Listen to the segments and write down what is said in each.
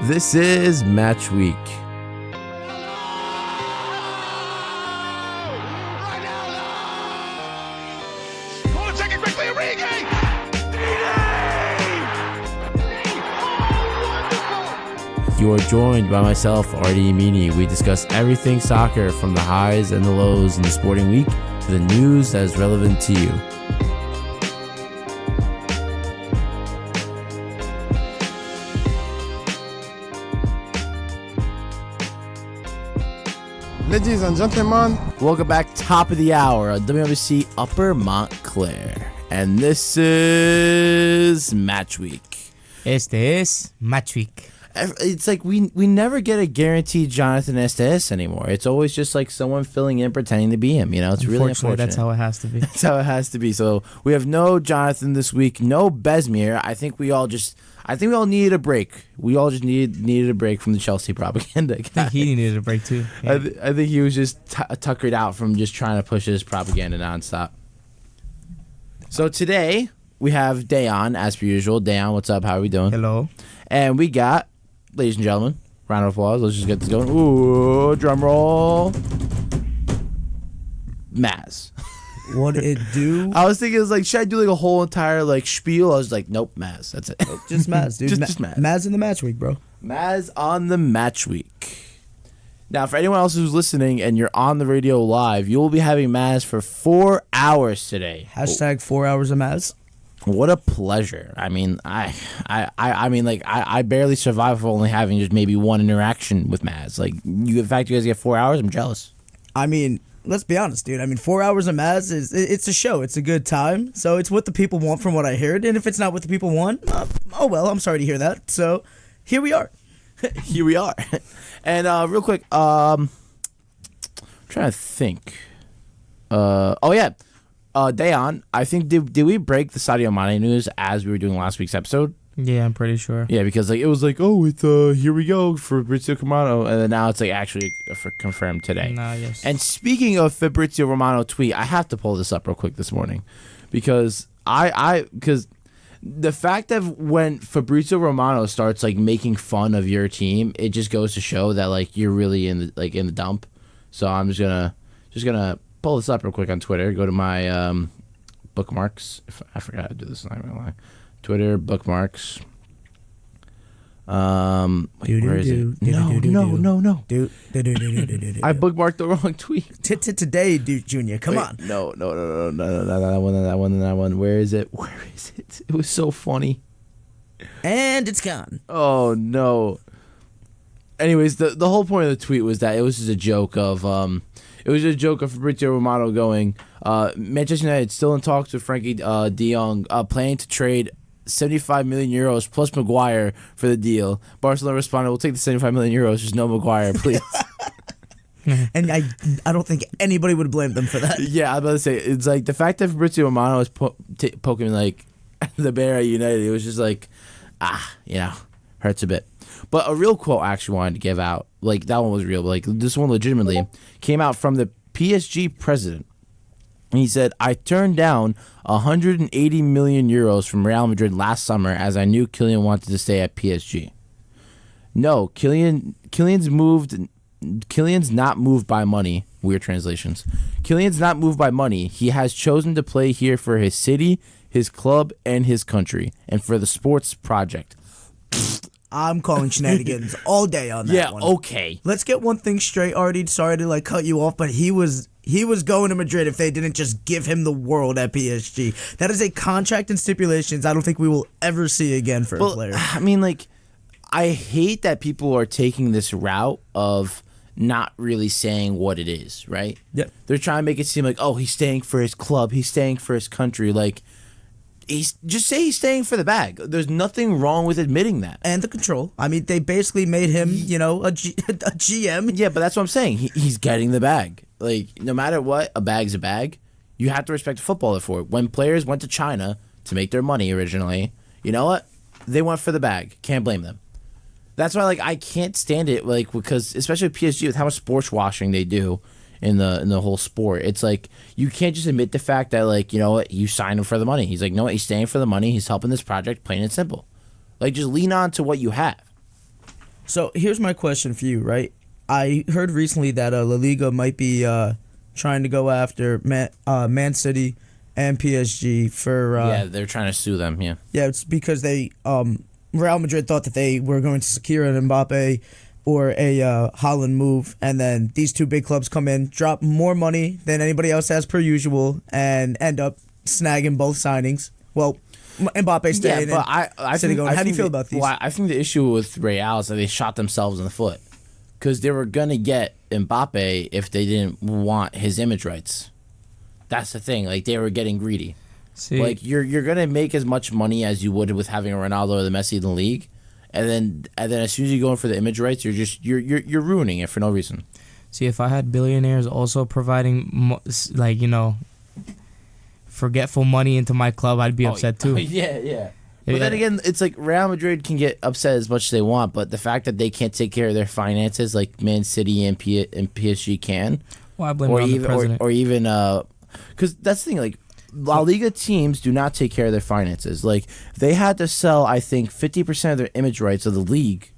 This is Matchweek. You are joined by myself, Ardi and Mini. We discuss everything soccer from the highs and the lows in the sporting week to the news that is relevant to you. Ladies and gentlemen, welcome back, top of the hour on WMSC Upper Montclair. And this is Matchweek. Este es Matchweek. It's like we never get a guaranteed Jonathan Estes anymore. It's always just like someone filling in pretending to be him. You know, it's really unfortunate. That's how it has to be. That's how it has to be. So we have no Jonathan this week, no Besmir. I think we all needed a break. We all just needed a break from the Chelsea propaganda. I think he needed a break too. Yeah. I think he was just tuckered out from just trying to push his propaganda nonstop. So today we have Dejan, as per usual. Dejan, what's up? How are we doing? Hello. And we got, ladies and gentlemen, round of applause. Let's just get this going. Ooh, drum roll. Mazz. What it do? I was thinking, it was like, should I do like a whole entire like spiel? I was like, nope, Mazz. That's it. Just Mazz, dude. just Mazz. Mazz in the match week, bro. Mazz on the match week. Now, for anyone else who's listening and you're on the radio live, you will be having Mazz for 4 hours today. Hashtag 4 hours of Mazz. What a pleasure. I mean, I barely survive for only having just maybe one interaction with Mazz. Like, the fact you guys get 4 hours, I'm jealous. I mean, let's be honest, dude. I mean, 4 hours of Mazz it's a show. It's a good time. So it's what the people want from what I heard. And if it's not what the people want, oh well, I'm sorry to hear that. So here we are. Here we are. And real quick, I'm trying to think. Dejan, I think did we break the Sadio Mane news as we were doing last week's episode? Yeah, I'm pretty sure. Yeah, because like it was like, oh, it's here we go for Fabrizio Romano, and then now it's like actually confirmed today. Nah, yes. And speaking of Fabrizio Romano tweet, I have to pull this up real quick this morning, because because the fact that when Fabrizio Romano starts like making fun of your team, it just goes to show that like you're really in the dump. So I'm just gonna pull this up real quick on Twitter. Go to my bookmarks. If I forgot how to do this, I'm not gonna lie. Twitter bookmarks. Where is it? No. I bookmarked the wrong tweet. Today, dude, Junior. Come on. No. That one. Where is it? It was so funny. And it's gone. Oh no. Anyways, the whole point of the tweet was that it was just a joke of Fabrizio Romano going, Manchester United still in talks with Frankie de Jong, planning to trade 75 million euros plus Maguire for the deal. Barcelona responded, we'll take the 75 million euros, just no Maguire, please. And I don't think anybody would blame them for that. Yeah, I was about to say, it's like the fact that Fabrizio Romano was poking like the bear at United, it was just like, hurts a bit. But a real quote I actually wanted to give out, like that one was real, but like this one legitimately came out from the PSG president. And he said, I turned down 180 million euros from Real Madrid last summer as I knew Kylian wanted to stay at PSG. No, Kylian's not moved by money. Weird translations. Kylian's not moved by money. He has chosen to play here for his city, his club, and his country, and for the sports project. I'm calling shenanigans all day on that one. Yeah, okay. Let's get one thing straight, Artie. Sorry to cut you off, but he was going to Madrid if they didn't just give him the world at PSG. That is a contract and stipulations I don't think we will ever see again for a player. I mean, like, I hate that people are taking this route of not really saying what it is, right? Yeah. They're trying to make it seem like, oh, he's staying for his club, he's staying for his country, like, just say he's staying for the bag. There's nothing wrong with admitting that. And the control. I mean, they basically made him, a GM. Yeah, but that's what I'm saying. He's getting the bag. Like, no matter what, a bag's a bag. You have to respect a footballer for it. When players went to China to make their money originally, you know what? They went for the bag. Can't blame them. That's why, like, I can't stand it, like, because especially with PSG, with how much sports washing they do in the whole sport. It's like you can't just admit the fact that, like, you know what, you signed him for the money. He's like, no, he's staying for the money. He's helping this project, plain and simple. Like, just lean on to what you have. So here's my question for you, right? I heard recently that La Liga might be trying to go after Man City and PSG for. Yeah, they're trying to sue them. Yeah. Yeah, it's because they Real Madrid thought that they were going to secure an Mbappe or a Haaland move, and then these two big clubs come in, drop more money than anybody else has per usual, and end up snagging both signings. Well, Mbappe staying. Yeah, but I City think, going. How do you feel about these? Well, I think the issue with Real is that they shot themselves in the foot because they were gonna get Mbappe if they didn't want his image rights. That's the thing. Like they were getting greedy. See, Like you're gonna make as much money as you would with having a Ronaldo or the Messi in the league, and then as soon as you go in for the image rights, you're ruining it for no reason. see, if I had billionaires also providing, forgetful money into my club, I'd be upset too. Yeah. But Yeah. then again, it's like Real Madrid can get upset as much as they want, but the fact that they can't take care of their finances like Man City and PSG can, Well, I blame it on the president. or even because that's the thing, like La Liga teams do not take care of their finances. Like they had to sell, I think, 50% of their image rights of the league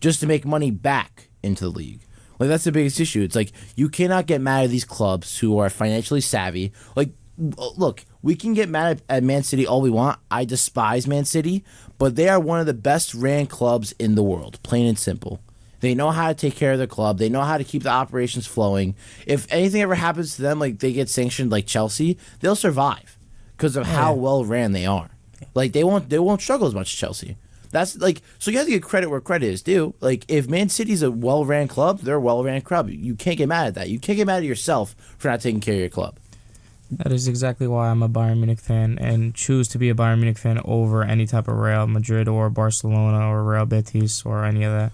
just to make money back into the league. Like that's the biggest issue. It's like you cannot get mad at these clubs who are financially savvy. Like, look, we can get mad at Man City all we want. I despise Man City, but they are one of the best ran clubs in the world, plain and simple. They know how to take care of their club. They know how to keep the operations flowing. If anything ever happens to them, like they get sanctioned like Chelsea, they'll survive because of how well ran they are. Like they won't struggle as much as Chelsea. That's like, so you have to give credit where credit is due. Like if Man City's a well ran club, they're a well ran club. You can't get mad at that. You can't get mad at yourself for not taking care of your club. That is exactly why I'm a Bayern Munich fan and choose to be a Bayern Munich fan over any type of Real Madrid or Barcelona or Real Betis or any of that.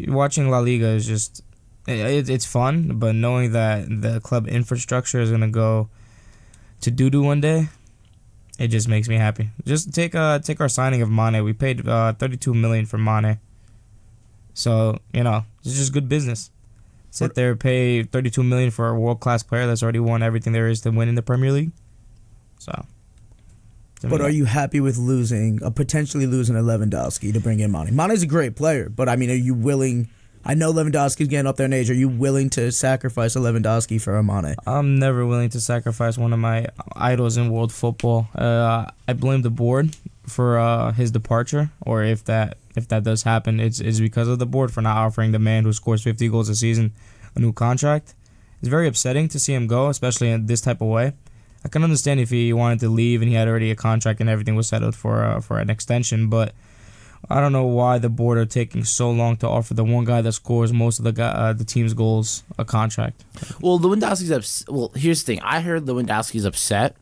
Watching La Liga is just, it's fun, but knowing that the club infrastructure is going to go to doo-doo one day, it just makes me happy. Just take our signing of Mane. We paid $32 million for Mane. So, it's just good business. Sit there, pay $32 million for a world-class player that's already won everything there is to win in the Premier League. So. But are you happy with potentially losing a Lewandowski to bring in Mane? Mane's a great player, but I mean, are you willing? I know Lewandowski's getting up there in age. Are you willing to sacrifice a Lewandowski for a Mane? I'm never willing to sacrifice one of my idols in world football. I blame the board for his departure, or if that does happen, it's because of the board for not offering the man who scores 50 goals a season a new contract. It's very upsetting to see him go, especially in this type of way. I can understand if he wanted to leave and he had already a contract and everything was settled for an extension, but I don't know why the board are taking so long to offer the one guy that scores most of the team's goals a contract. Well, Lewandowski's well, here's the thing. I heard Lewandowski's upset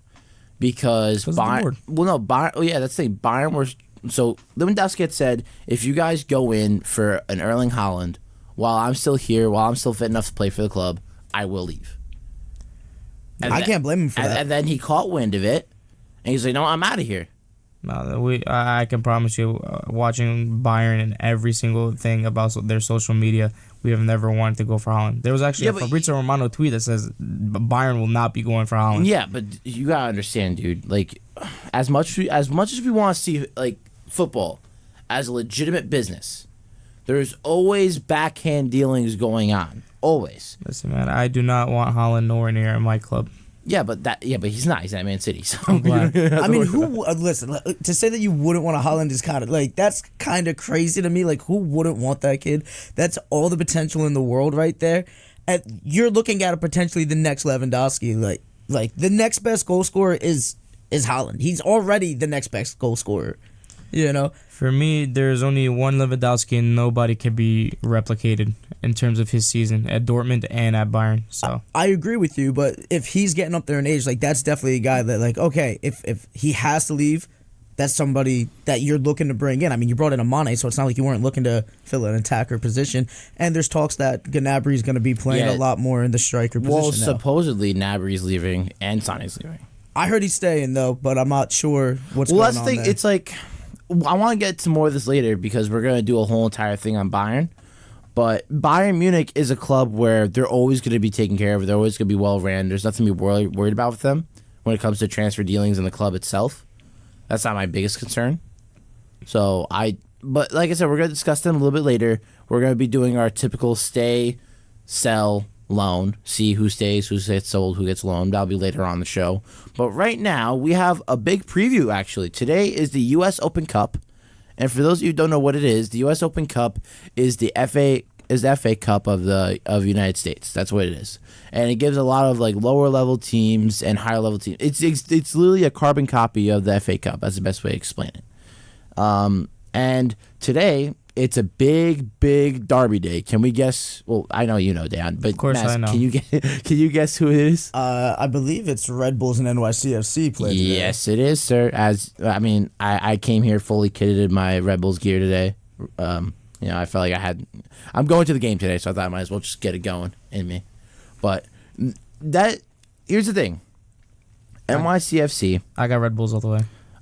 because Bayern. Well, no, Bayern. Oh, yeah, that's the thing. Bayern were. So Lewandowski had said, if you guys go in for an Erling Haaland while I'm still here, while I'm still fit enough to play for the club, I will leave. And I can't blame him for that. And then he caught wind of it, and he's like, "No, I'm out of here." No, I can promise you, watching Bayern and every single thing about their social media, we have never wanted to go for Haaland. There was actually a Fabrizio Romano tweet that says Bayern will not be going for Haaland. Yeah, but you gotta understand, dude. Like, as much as we want to see like football as a legitimate business, there's always backhand dealings going on. Always. Listen, man, I do not want Haaland nowhere near my club. Yeah, but he's not. He's at Man City. So I'm glad. I mean, listen, to say that you wouldn't want a Haaland is kind of like, that's kind of crazy to me. Like, who wouldn't want that kid? That's all the potential in the world right there. And you're looking at potentially the next Lewandowski. Like the next best goal scorer is Haaland. He's already the next best goal scorer. For me, there's only one Lewandowski and nobody can be replicated in terms of his season at Dortmund and at Bayern. So I agree with you, but if he's getting up there in age, like that's definitely a guy that, like, okay, if he has to leave, that's somebody that you're looking to bring in. I mean, you brought in a Mane, so it's not like you weren't looking to fill an attacker position. And there's talks that Gnabry is going to be playing a lot more in the striker position. Well, now. Supposedly Gnabry's leaving and Sané's leaving. I heard he's staying though, but I'm not sure what's going on. Well, that's the thing. It's like, I want to get to more of this later because we're going to do a whole entire thing on Bayern. But Bayern Munich is a club where they're always going to be taken care of. They're always going to be well ran. There's nothing to be worried about with them when it comes to transfer dealings in the club itself. That's not my biggest concern. So I But like I said, we're going to discuss them a little bit later. We're going to be doing our typical stay, sell, loan. See who stays, who gets sold, who gets loaned. That'll be later on the show. But right now, we have a big preview, actually. Today is the U.S. Open Cup. And for those of you who don't know what it is, the U.S. Open Cup is the FA Cup of the United States. That's what it is. And it gives a lot of like lower level teams and higher level teams. It's literally a carbon copy of the FA Cup. That's the best way to explain it. And today it's a big derby day. Can we guess? Well, I know you know, Dan, but of course Mazz, I know. Can you guess who it is? I believe it's Red Bulls and NYCFC play today. Yes, it is, sir. I came here fully kitted in my Red Bulls gear today. I felt like I'm going to the game today, so I thought I might as well just get it going in me. But here's the thing. NYCFC. I got Red Bulls all the way.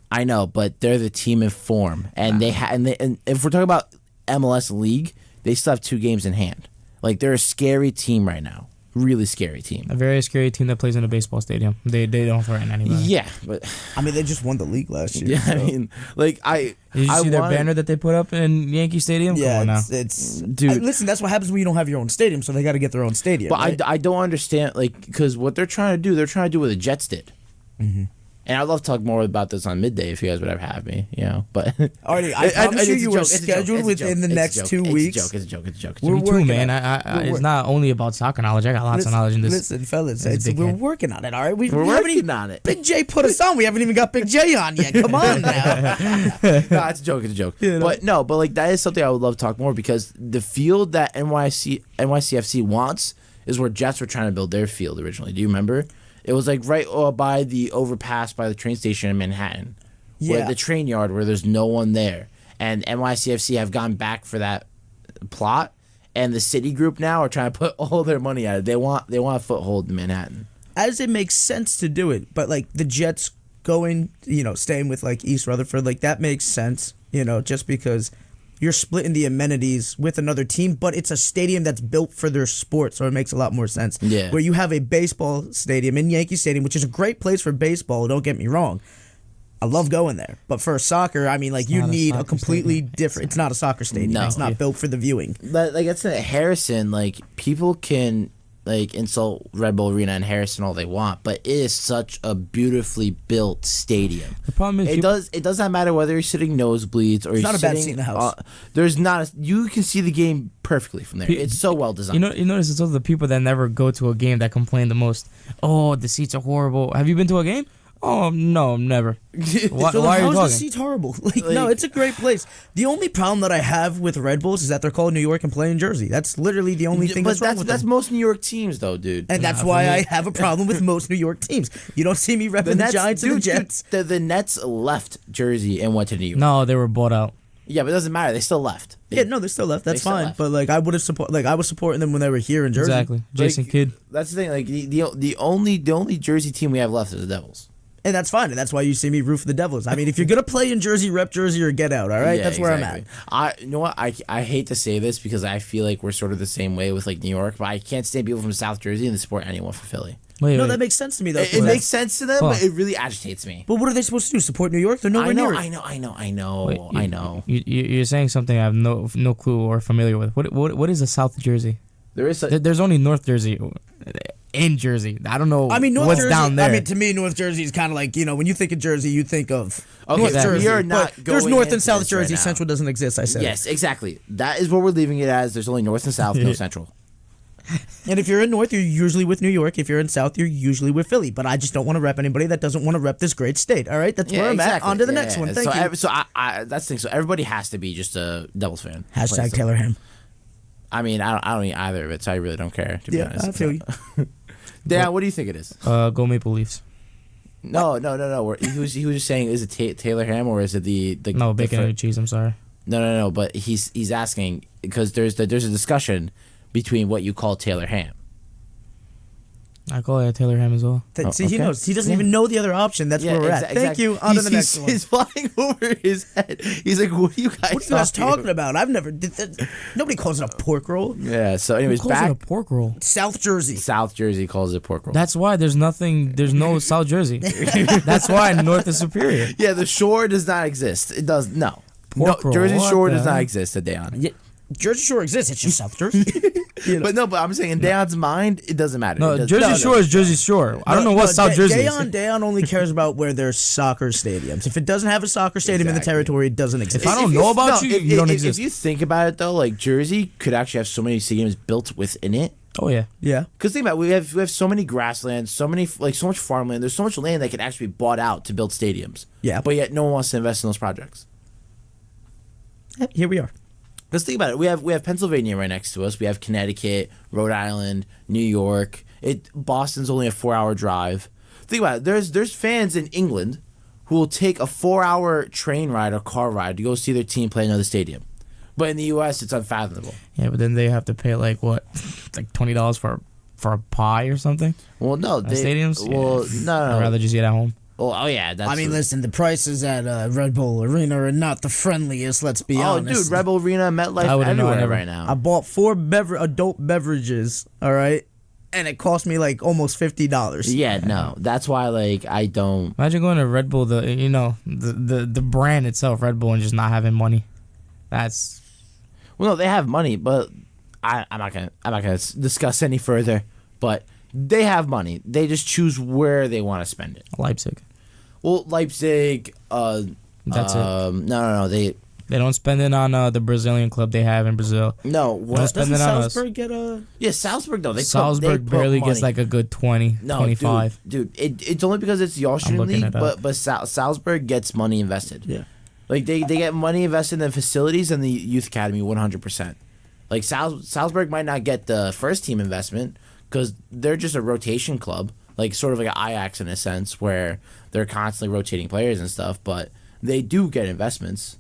I know, but they're the team in form, and and if we're talking about MLS League, they still have 2 games in hand. Like they're a scary team right now, really scary team. A very scary team that plays in a baseball stadium. They don't threaten anybody. Yeah, but I mean, they just won the league last year. yeah, so. I mean, like Did you see their banner that they put up in Yankee Stadium? Yeah, Come on now. it's Dude. listen, that's what happens when you don't have your own stadium, so they got to get their own stadium. But right? I don't understand, like, because what they're trying to do, what the Jets did. Mm-hmm. And I'd love to talk more about this on midday if you guys would ever have me, But Ardi, I promise it's you a were joke, it's a joke, scheduled it's a joke, within the it's a next joke, 2 weeks. It's a joke. We're Me too, working man. on it. It's not only about soccer knowledge. I got lots of knowledge in this. Listen, fellas, It's a big we're head. working on it, all right? We're haven't working even- on it. Big J put us on. We haven't even got Big J on yet. Come on now. No, it's a joke. You know? But like that is something I would love to talk more because the field that NYCFC wants is where Jets were trying to build their field originally. Do you remember? It was like right by the overpass by the train station in Manhattan. Where Yeah. the train yard where there's no one there. And NYCFC have gone back for that plot, and the City Group now are trying to put all their money at it. They want a foothold in Manhattan. As it makes sense to do it, but like the Jets going, staying with like East Rutherford, like that makes sense, just because you're splitting the amenities with another team, but it's a stadium that's built for their sport, so it makes a lot more sense. Yeah. Where you have a baseball stadium in Yankee Stadium, which is a great place for baseball, don't get me wrong. I love going there. But for soccer, I mean, like, you not a need a soccer completely stadium. different... It's not a soccer stadium. No. It's not built for the viewing. Like that's at Harrison. Like people can like insult Red Bull Arena and Harrison all they want, but it is such a beautifully built stadium. The problem is It does not matter whether you're sitting nosebleeds or you're not a bad sitting, seat in the house. You can see the game perfectly from there. It's so well designed. You notice it's all the people that never go to a game that complain the most. Oh, the seats are horrible. Have you been to a game? Oh no, never. Why, So why are you how's the talking? seats horrible? No, it's a great place. The only problem that I have with Red Bulls is that they're called New York and play in Jersey. That's literally the only thing but that's wrong with that's them. most New York teams, though, dude. And that's for why me- I have a problem with most New York teams. You don't see me repping the Giants and the Jets. The Nets left Jersey and went to New York. No, they were bought out. Yeah, but it doesn't matter. They still left. Yeah, no, they're still left. That's still fine. left. But like, I was supporting them when they were here in Jersey. Exactly. Jason Kidd. That's the thing. Like the only Jersey team we have left is the Devils. And that's fine. And that's why you see me root for the Devils. I mean, if you're gonna play in Jersey, rep Jersey or get out. All right, Yeah, that's where exactly. I'm at. You know what? I hate to say this because I feel like we're sort of the same way with like New York, but I can't stand people from South Jersey and to support anyone from Philly. Wait, No, wait. that makes sense to me though. It makes sense to them, Hold but on. it really agitates me. But what are they supposed to do? Support New York? They're nowhere near it. I know. Wait, I know. You're saying something I have no clue or familiar with. What is a South Jersey? There is There's only North Jersey in Jersey. I don't know I mean, North what's Jersey. down there. I mean, to me, North Jersey is kind of like, when you think of Jersey, you think of Okay, North exactly. Jersey. we are not But there's going North into and South this right Jersey. now. Central doesn't exist. I said. Yes, exactly. That is what we're leaving it as. There's only North and South, no Central. And if you're in North, you're usually with New York. If you're in South, you're usually with Philly. But I just don't want to rep anybody that doesn't want to rep this great state. All right, that's where I'm at. On to the next one. Thank you. So that's the thing. So everybody has to be just a Devils fan. Hashtag Taylor Ham. I mean, I don't need either of it, so I really don't care. To be Yeah, honest, I feel you. Dan, what do you think it is? Go Maple Leafs. No. He was just saying, is it Taylor Ham or is it the No, the bacon and cheese. I'm sorry. No. But he's asking because there's a discussion between what you call Taylor Ham. I call it a Taylor Ham as well. See, he okay. knows. He doesn't even know the other option. That's where we're at. Thank you. On to the next one. He's flying over his head. He's like, "What are you guys, What are you guys talking about? I've never. Nobody calls it a pork roll. Yeah. So, anyways, Who calls back it a pork roll? South Jersey. South Jersey calls it pork roll. That's why there's no South Jersey. That's why North is superior. Yeah, the shore does not exist. It does no. pork roll. Jersey What Shore the does not hell? exist at Dejan. Yeah, Jersey Shore exists. It's just South Jersey. You know? But I'm saying in Dejan's mind, it doesn't matter. No, It doesn't- Jersey Shore is Jersey Shore. I don't know what South Jersey is. Dejan only cares about where there's soccer stadiums. If it doesn't have a soccer stadium in the Exactly. territory, it doesn't exist. If I don't know about you, you don't exist. If you think about it though, like Jersey could actually have so many stadiums built within it. Oh yeah. Yeah. Because think about it, we have so many grasslands, so much farmland. There's so much land that can actually be bought out to build stadiums. Yeah. But yet no one wants to invest in those projects. Here we are. Because think about it, we have Pennsylvania right next to us. We have Connecticut, Rhode Island, New York. Boston's only a 4-hour drive. Think about it. There's fans in England who will take a 4-hour train ride or car ride to go see their team play in another stadium. But in the U.S., it's unfathomable. Yeah, but then they have to pay like what, like $20 for a pie or something. Well, no, Stadiums. Well, Yeah. no. I'd rather just eat at home. Oh yeah, that's. I mean, listen, the prices at Red Bull Arena are not the friendliest, let's be honest. Dude, Red Bull Arena, MetLife, I wouldn't know, I everywhere never- right now. I bought 4 adult beverages, all right? And it cost me like almost $50. Yeah, no, that's why I don't. Imagine going to Red Bull, the brand itself, Red Bull, and just not having money. That's Well, no, they have money, but I'm not gonna discuss any further. But they have money. They just choose where they want to spend it. Leipzig. Well, Leipzig. That's it. No. They don't spend it on the Brazilian club they have in Brazil. no. Don't What? spend Doesn't it on us. Salzburg get a... Yeah, Salzburg. No, they Salzburg put barely money. gets like a good 20, No, 25. Dude, it's only because it's the Austrian looking league, it up. but Salzburg gets money invested. Yeah. Like they get money invested in the facilities and the youth academy 100%. Like Salzburg might not get the first team investment because they're just a rotation club, like sort of like an Ajax in a sense, where they're constantly rotating players and stuff. But they do get investments.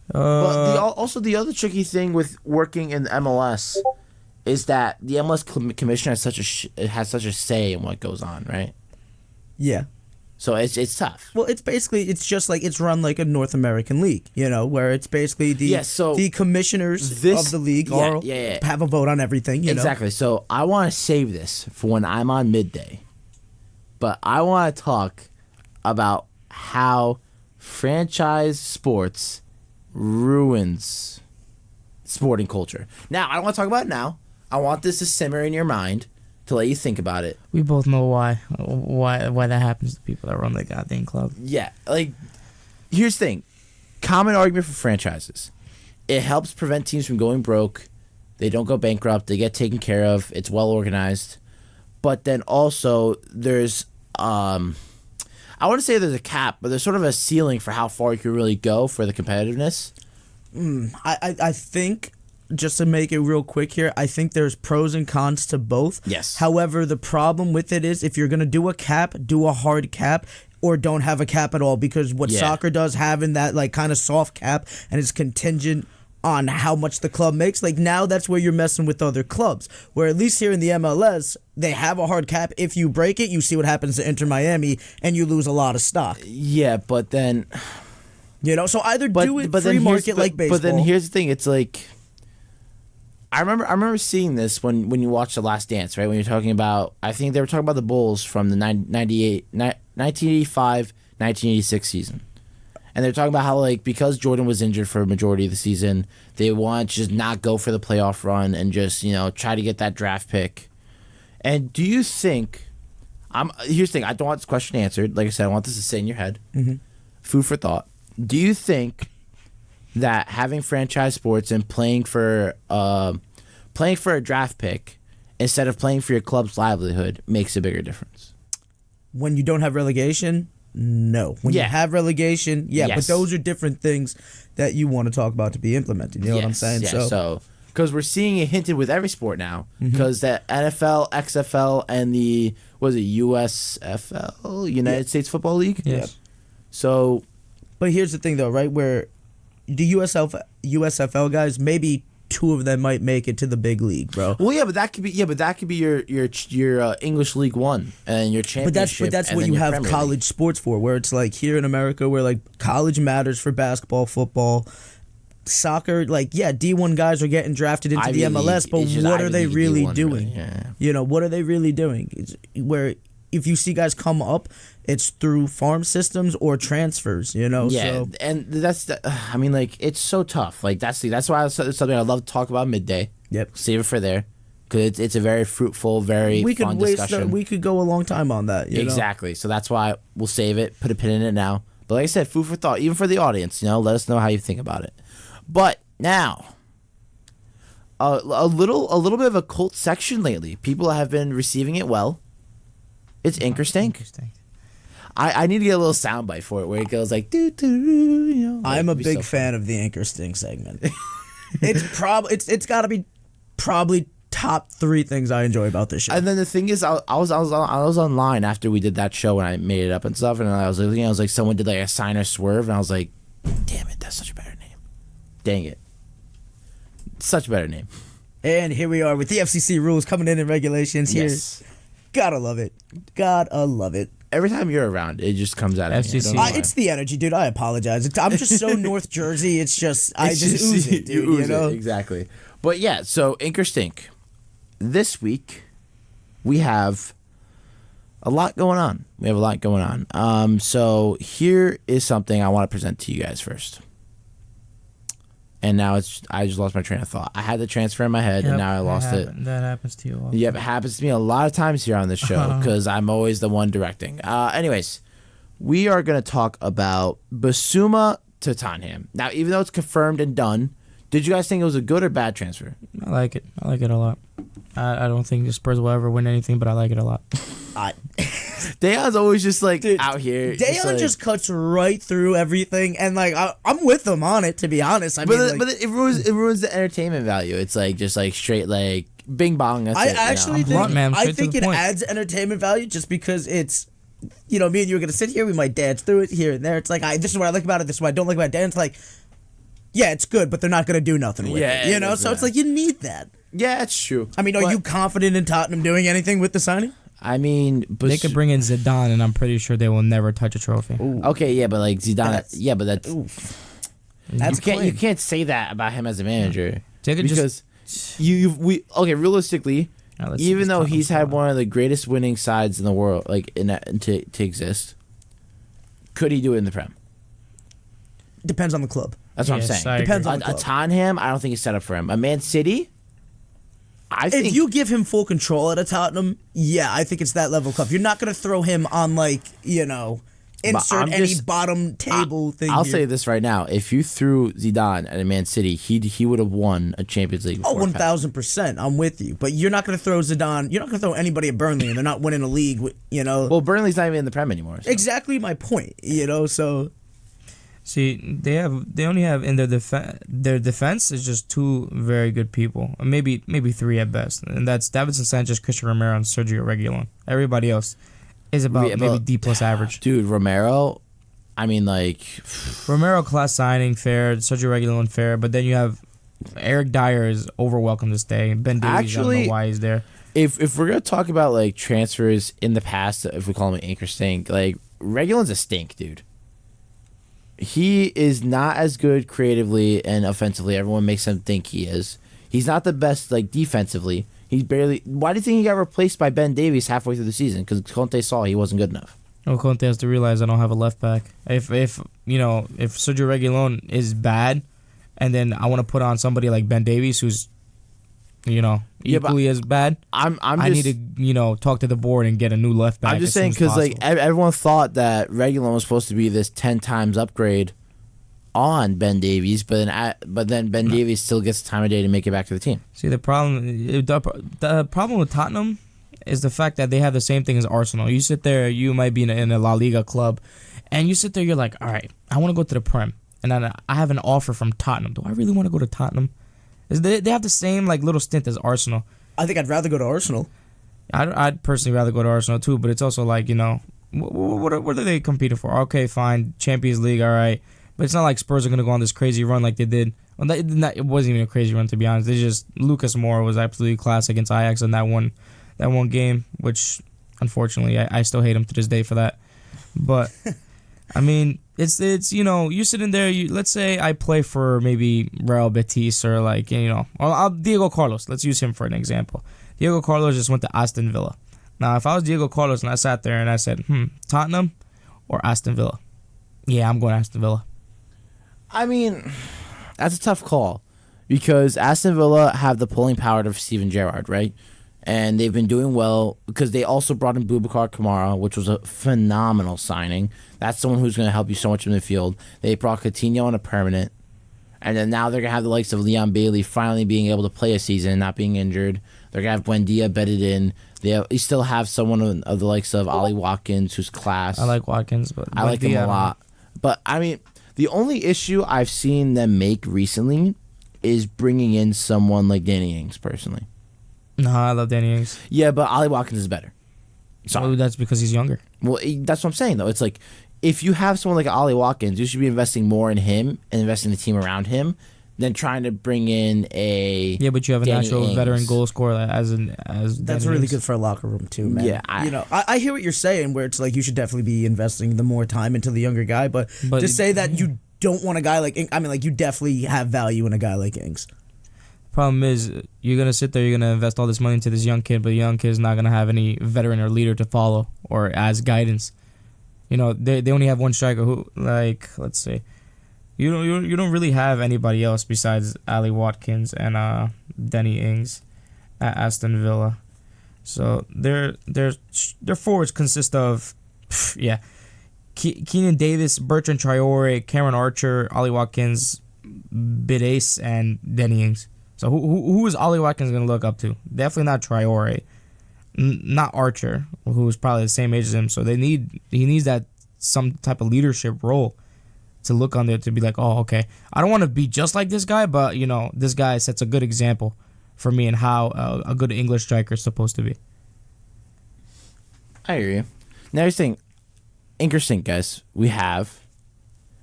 But also the other tricky thing with working in the MLS is that the MLS commission has such a say in what goes on, right? Yeah. So it's tough. Well, it's just like it's run like a North American league, where it's basically the commissioners of the league have a vote on everything, Exactly. So I want to save this for when I'm on midday. But I want to talk about how franchise sports ruins sporting culture. Now, I don't want to talk about it now. I want this to simmer in your mind to let you think about it. We both know why that happens to people that run the goddamn club. Yeah, here's the thing. Common argument for franchises. It helps prevent teams from going broke. They don't go bankrupt. They get taken care of. It's well organized. But then also there's I want to say there's a cap, but there's sort of a ceiling for how far you can really go for the competitiveness. I think, just to make it real quick here, I think there's pros and cons to both. Yes. However, the problem with it is if you're going to do a cap, do a hard cap or don't have a cap at all, because what soccer does, having that kind of soft cap and it's contingent on how much the club makes, now that's where you're messing with other clubs. Where at least here in the MLS, they have a hard cap. If you break it, you see what happens to Inter Miami and you lose a lot of stock. Yeah, but then so either do it free market like baseball. But then here's the thing, it's I remember seeing this when you watch The Last Dance, right? When you're talking about, I think they were talking about the Bulls from the 1985, 1986 season. And they're talking about how, because Jordan was injured for a majority of the season, they want to just not go for the playoff run and just, try to get that draft pick. And do you think, here's the thing, I don't want this question answered. Like I said, I want this to stay in your head. Mm-hmm. Food for thought. Do you think that having franchise sports and playing for a draft pick instead of playing for your club's livelihood makes a bigger difference? When you don't have relegation, no. When you have relegation, Yes. but those are different things that you want to talk about to be implemented. You know what I'm saying? Yeah, so because we're seeing it hinted with every sport now, because the NFL, XFL, and the USFL, United States Football League. Yes. So, but here's the thing, though, right? Where the USFL guys, maybe 2 of them might make it to the big league, bro. well, yeah, but that could be your English League One and your championship. But that's and what then you your have Premier college League. sports for, where it's here in America, where college matters for basketball, football, soccer. D1 guys are getting drafted into Ivy the MLS, League. but It's just what Ivy are they League really D1, doing? really, yeah. What are they really doing? Where if you see guys come up, it's through farm systems or transfers, you know? Yeah, So, and I mean, like, it's so tough. Like, that's why it's something I love to talk about midday. yep. Save it for there. Because it's a very fruitful, very fun discussion. We could go a long time on that, you know? Exactly. So that's why we'll save it, put a pin in it now. But like I said, food for thought, even for the audience, you know, let us know how you think about it. But now, a little bit of a cult section lately. People have been receiving it well. It's interesting. I need to get a little soundbite for it where it goes like doo doo, you know. I'm a big fan of the Anchor Sting segment. It's got to be probably top 3 things I enjoy about this show. And then the thing is, I was online after we did that show when I made it up and stuff, and I was like, someone did like a sign or swerve, and I was like, damn it, that's such a better name. Dang it, such a better name. And here we are with the FCC rules coming in and regulations here. Yes. Gotta love it. Gotta love it. Every time you're around, it just comes out of me. FCC. It's the energy, dude. I apologize. I'm just so North Jersey. It's just I just ooze it, dude. You ooze know it, exactly. But yeah, so Ink or Stink. This week, we have a lot going on. So here is something I want to present to you guys first. And now I just lost my train of thought. I had the transfer in my head, and now I lost it. That happens to you all. Yep, it happens to me a lot of times here on this show because I'm always the one directing. Anyways, we are going to talk about Basuma to Tottenham. Now, even though it's confirmed and done, did you guys think it was a good or bad transfer? I like it. I like it a lot. I don't think the Spurs will ever win anything, but I like it a lot. Dejan's always just like Dude, out here. Dejan just cuts right through everything, and like I'm with him on it. To be honest, But it ruins the entertainment value. It's like just like straight like bing bong. That's I it, actually you know? think straight to the it point. adds entertainment value just because it's, you know, me and you are gonna sit here, we might dance through it here and there. It's like this is what I like about it. This is what I don't like about it. It's like, yeah, it's good, but they're not gonna do nothing with it. You know, so it's like you need that. Yeah, it's true. I mean, are you confident in Tottenham doing anything with the signing? I mean, They could bring in Zidane, and I'm pretty sure they will never touch a trophy. Okay, yeah, but like Zidane, that's That's you can't say that about him as a manager Take it because realistically, Let's see even this though Tottenham he's had squad. one of the greatest winning sides in the world, like to exist, could he do it in the Prem? Depends on the club. That's what I'm Yes, saying. I Depends agree. on the A club. Tottenham, I don't think he's set up for him. A Man City, I think If you give him full control at a Tottenham, yeah, I think it's that level of club. You're not gonna throw him on like, you know, insert I'm any just- bottom table thing. I'll here. say this right now: if you threw Zidane at a Man City, he would have won a Champions League. Oh, before Pep. 1,000%. I'm with you. But you're not going to throw Zidane. You're not going to throw anybody at Burnley, and they're not winning a league. You know. Well, Burnley's not even in the Prem anymore. So. Exactly my point. You know. So See, they only have in their defense is just 2 very good people, or maybe 3 at best, and that's Davinson Sanchez, Christian Romero, and Sergio Reguilon. Everybody else is about maybe D plus average. Dude, Romero, I mean, like, Romero class signing fair, Sergio Reguilon fair, but then you have Eric Dyer is overwhelcome to stay. Ben Davies, I Actually, don't know why he's there. if we're gonna talk about like transfers in the past, if we call him an anchor stink, like Reguilon's a stink, dude. He is not as good creatively and offensively. Everyone makes him think he is. He's not the best like defensively. He's barely. Why do you think he got replaced by Ben Davies halfway through the season? Because Conte saw he wasn't good enough. Well, Conte has to realize I don't have a left back. If Sergio Reguilon is bad, and then I want to put on somebody like Ben Davies who's, equally as bad. I need to talk to the board and get a new left back. I'm just saying because like everyone thought that Reguilon was supposed to be this 10 times upgrade on Ben Davies, but then Ben Davies still gets the time of day to make it back to the team. See, the problem with Tottenham is the fact that they have the same thing as Arsenal. You sit there, you might be in a La Liga club, and you sit there, you're like, all right, I want to go to the Prem, and then I have an offer from Tottenham. Do I really want to go to Tottenham? They have the same like little stint as Arsenal. I think I'd rather go to Arsenal. I'd personally rather go to Arsenal too, but it's also like, what are they competing for? Okay, fine, Champions League, all right. But it's not like Spurs are going to go on this crazy run like they did. Well, it wasn't even a crazy run, to be honest. Lucas Moura was absolutely class against Ajax in that one game, which, unfortunately, I still hate him to this day for that. But, I mean, it's you sitting there, let's say I play for maybe Real Betis or like, Diego Carlos. Let's use him for an example. Diego Carlos just went to Aston Villa. Now, if I was Diego Carlos and I sat there and I said, Tottenham or Aston Villa? Yeah, I'm going Aston Villa. I mean, that's a tough call because Aston Villa have the pulling power of Steven Gerrard, right? And they've been doing well because they also brought in Boubacar Kamara, which was a phenomenal signing. That's someone who's going to help you so much in the field. They brought Coutinho on a permanent. And then now they're going to have the likes of Leon Bailey finally being able to play a season and not being injured. They're going to have Buendia bedded in. You still have someone of the likes of Ollie Watkins, who's class. I like Watkins, but I like him a lot. But, I mean, the only issue I've seen them make recently is bringing in someone like Danny Ings, personally. No, I love Danny Ings. Yeah, but Ollie Watkins is better. So that's because he's younger. Well, that's what I'm saying, though. It's like, if you have someone like Ollie Watkins, you should be investing more in him and investing the team around him than trying to bring in a Yeah, but you have a Danny natural Ings. veteran goal scorer as That's Danny really Ings. good for a locker room too, man. Yeah, I hear what you're saying, where it's like you should definitely be investing the more time into the younger guy, but to say that you don't want a guy like Ings, I mean, like you definitely have value in a guy like Ings. Problem is, you're going to sit there, you're going to invest all this money into this young kid, but the young kid's not going to have any veteran or leader to follow or as guidance. You know, they only have one striker who, like, let's say, you don't really have anybody else besides Ali Watkins and Danny Ings at Aston Villa. So their forwards consist of, Keenan Davis, Bertrand Traore, Cameron Archer, Ollie Watkins, Bidace, and Danny Ings. So who is Ollie Watkins going to look up to? Definitely not Traore, not Archer, who is probably the same age as him. So he needs that some type of leadership role to look on there to be like, oh, okay, I don't want to be just like this guy, but you know, this guy sets a good example for me and how a good English striker is supposed to be. I hear you. Now you're saying, interesting, guys. We have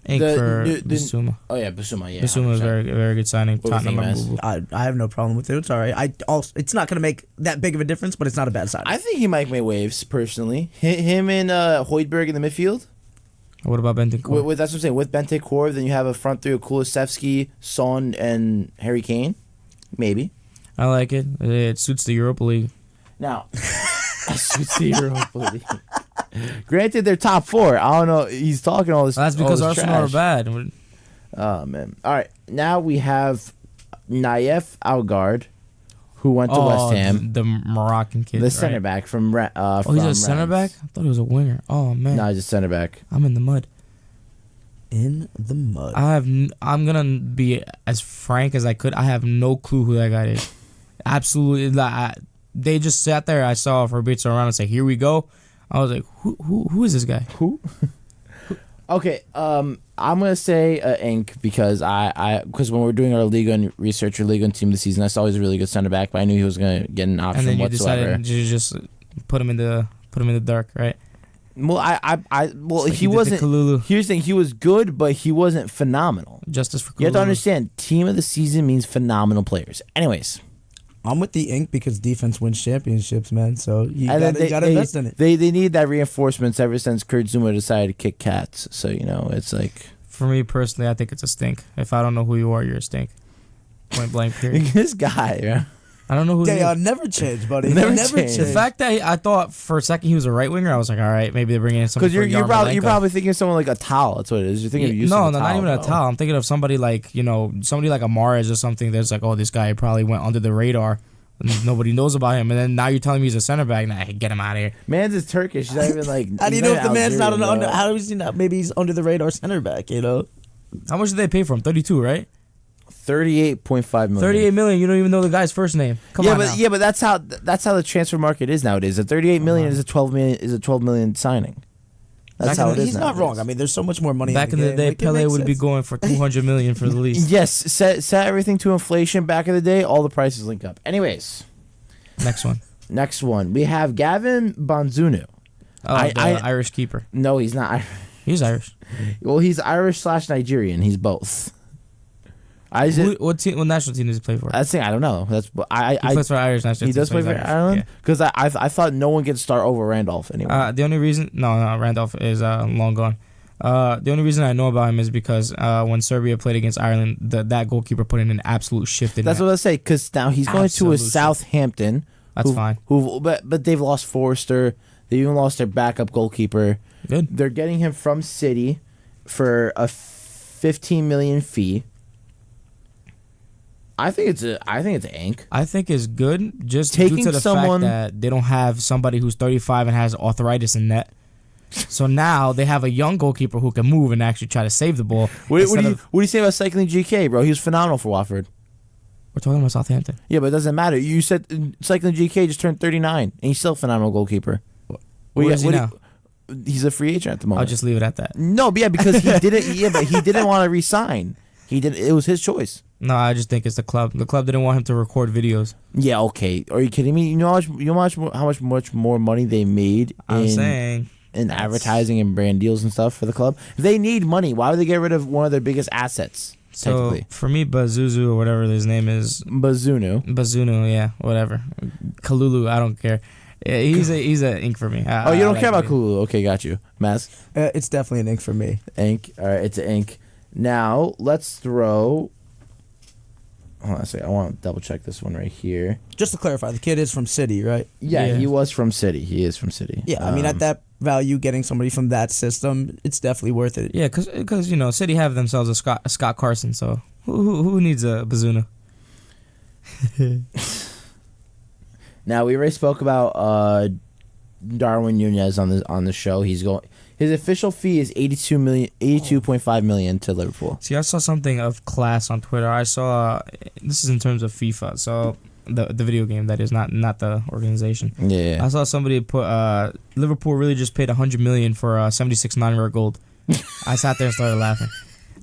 Ink for Bissouma. Oh yeah, Bissouma. Yeah, Bissouma is very very good signing. What do you Tottenham. think, I have no problem with it. It's all right. It's not going to make that big of a difference, but it's not a bad signing. I think he might make waves personally. Him and Højbjerg in the midfield. What about Bentancur? With that's what I'm saying. With Bentancur, then you have a front three of Kulusevski, Son, and Harry Kane. Maybe. I like it. It suits the Europa League. Now, suits the Europa League. Granted, they're top four. I don't know. He's talking all this. That's because all this Arsenal trash. are bad. Oh man! All right, now we have Naif Algard, who went to West Ham. The Moroccan kid. The right? center back from. He's a center back. I thought he was a winger. Oh man. No, he's a center back. I'm in the mud. In the mud. I'm gonna be as frank as I could. I have no clue who that guy is. Absolutely. They just sat there. I saw Fabrizio around and say, "Here we go." I was like, "Who is this guy?" Who? Okay, I'm gonna say Ink because because when we were doing our Liga and research, our Liga and team of the season, I saw he was a really good center back, but I knew he was gonna get an option And then you whatsoever. decided to just put him in the dark, right? Well, Like he you did wasn't. to Kalulu. Here's the thing: he was good, but he wasn't phenomenal. Justice for Kalulu. You have to understand, team of the season means phenomenal players. Anyways, I'm with the Ink because defense wins championships, man. So you and gotta invest in it. They need that reinforcements ever since Kurt Zuma decided to kick cats. So it's like For me personally, I think it's a stink. If I don't know who you are, you're a stink. Point blank. Period. this guy. Yeah. I don't know who. he is. Never change, buddy. Never Never change. change. The fact that I thought for a second he was a right winger, I was like, all right, maybe they're bringing in somebody. Because you're Yarmolenko. probably thinking of someone like a towel. That's what it is. You're thinking of Yusuf No, Attal, not even a bro. towel. I'm thinking of somebody like somebody like a Mahrez or something. That's like, oh, this guy probably went under the radar. And nobody knows about him, and then now you're telling me he's a center back. Nah, get him out of here. Man's is Turkish. He's not even like. How do you he's know if the man's not Algerian, under? bro. How is he not? Maybe he's under the radar center back. How much did they pay for him? 32, right? 38.5 million. 38 million. You don't even know the guy's first name. Come on now. but that's how the transfer market is nowadays. A 38 million is a 12 million signing. That's how it is. He's not nowadays. wrong. I mean, there's so much more money. Back in the game. day, Like, it Pele makes would be sense. going for 200 million for the least. Yes, set everything to inflation. Back in the day, all the prices link up. Anyways, next one we have Gavin Bonzunu. Oh, the Irish keeper. No, he's not. He's Irish. Well, he's Irish/Nigerian. He's both. What national team does he play for? That's the thing. I don't know. That's He plays for Irish national He team. does so play he's for Irish. Ireland Yeah. because I thought no one could start over Randolph anymore. The only reason, no, Randolph is long gone. The only reason I know about him is because when Serbia played against Ireland, that goalkeeper put in an absolute shift in That's that. what I say. Because now he's going to a Absolute shit. Southampton, That's fine. But they've lost Forrester. They even lost their backup goalkeeper. Good. They're getting him from City for a 15 million fee. I think it's ink. I think it's good just Taking due to the someone- fact that they don't have somebody who's 35 and has arthritis in net. So now they have a young goalkeeper who can move and actually try to save the ball. What do instead you of- say about Cycling GK, bro? He was phenomenal for Watford. We're talking about Southampton. Yeah, but it doesn't matter. You said Cycling GK just turned 39, and he's still a phenomenal goalkeeper. Where is he now? He's a free agent at the moment. I'll just leave it at that. No, but yeah, because he didn't. Yeah, but he didn't want to resign. He did. It was his choice. No, I just think it's the club. The club didn't want him to record videos. Yeah, okay. Are you kidding me? You know how much more money they made I'm saying in advertising and brand deals and stuff for the club. If they need money, why would they get rid of one of their biggest assets? so. Technically, For me, Bazuzu or whatever his name is, Bazunu. yeah, whatever. Kalulu, I don't care. Yeah, he's a ink for me. Oh, you don't care about Kulu? Okay, got you. Mazz? It's definitely an ink for me. Ink. All right, it's an ink. Now let's throw. Hold on a second. I want to double check this one right here. Just to clarify, the kid is from City, right? Yeah, Yeah. he was from City. He is from City. Yeah, I mean, at that value, getting somebody from that system, it's definitely worth it. Yeah, because City have themselves a Scott Carson. So who needs a Bazuna? Now we already spoke about Darwin Nunez on the show. His official fee is 82.5 million to Liverpool. See, I saw something of class on Twitter. I saw this is in terms of FIFA, so the video game that is not the organization. Yeah. I saw somebody put Liverpool really just paid 100 million for 76 9-rare gold. I sat there and started laughing.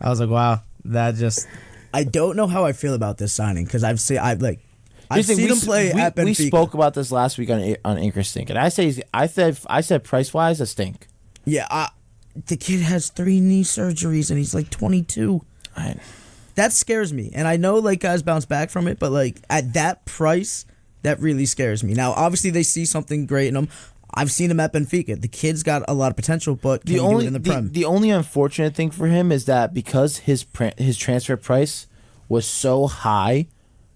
I was like, wow, that just. I don't know how I feel about this signing because I've seen him play at Benfica. We spoke about this last week on Anchor Stink, and I said price wise a stink. Yeah, the kid has 3 knee surgeries and he's like 22. That scares me. And I know like guys bounce back from it, but like at that price, that really scares me. Now, obviously they see something great in him. I've seen him at Benfica. The kid's got a lot of potential, but can he do it in the Prem? The only unfortunate thing for him is that because his transfer price was so high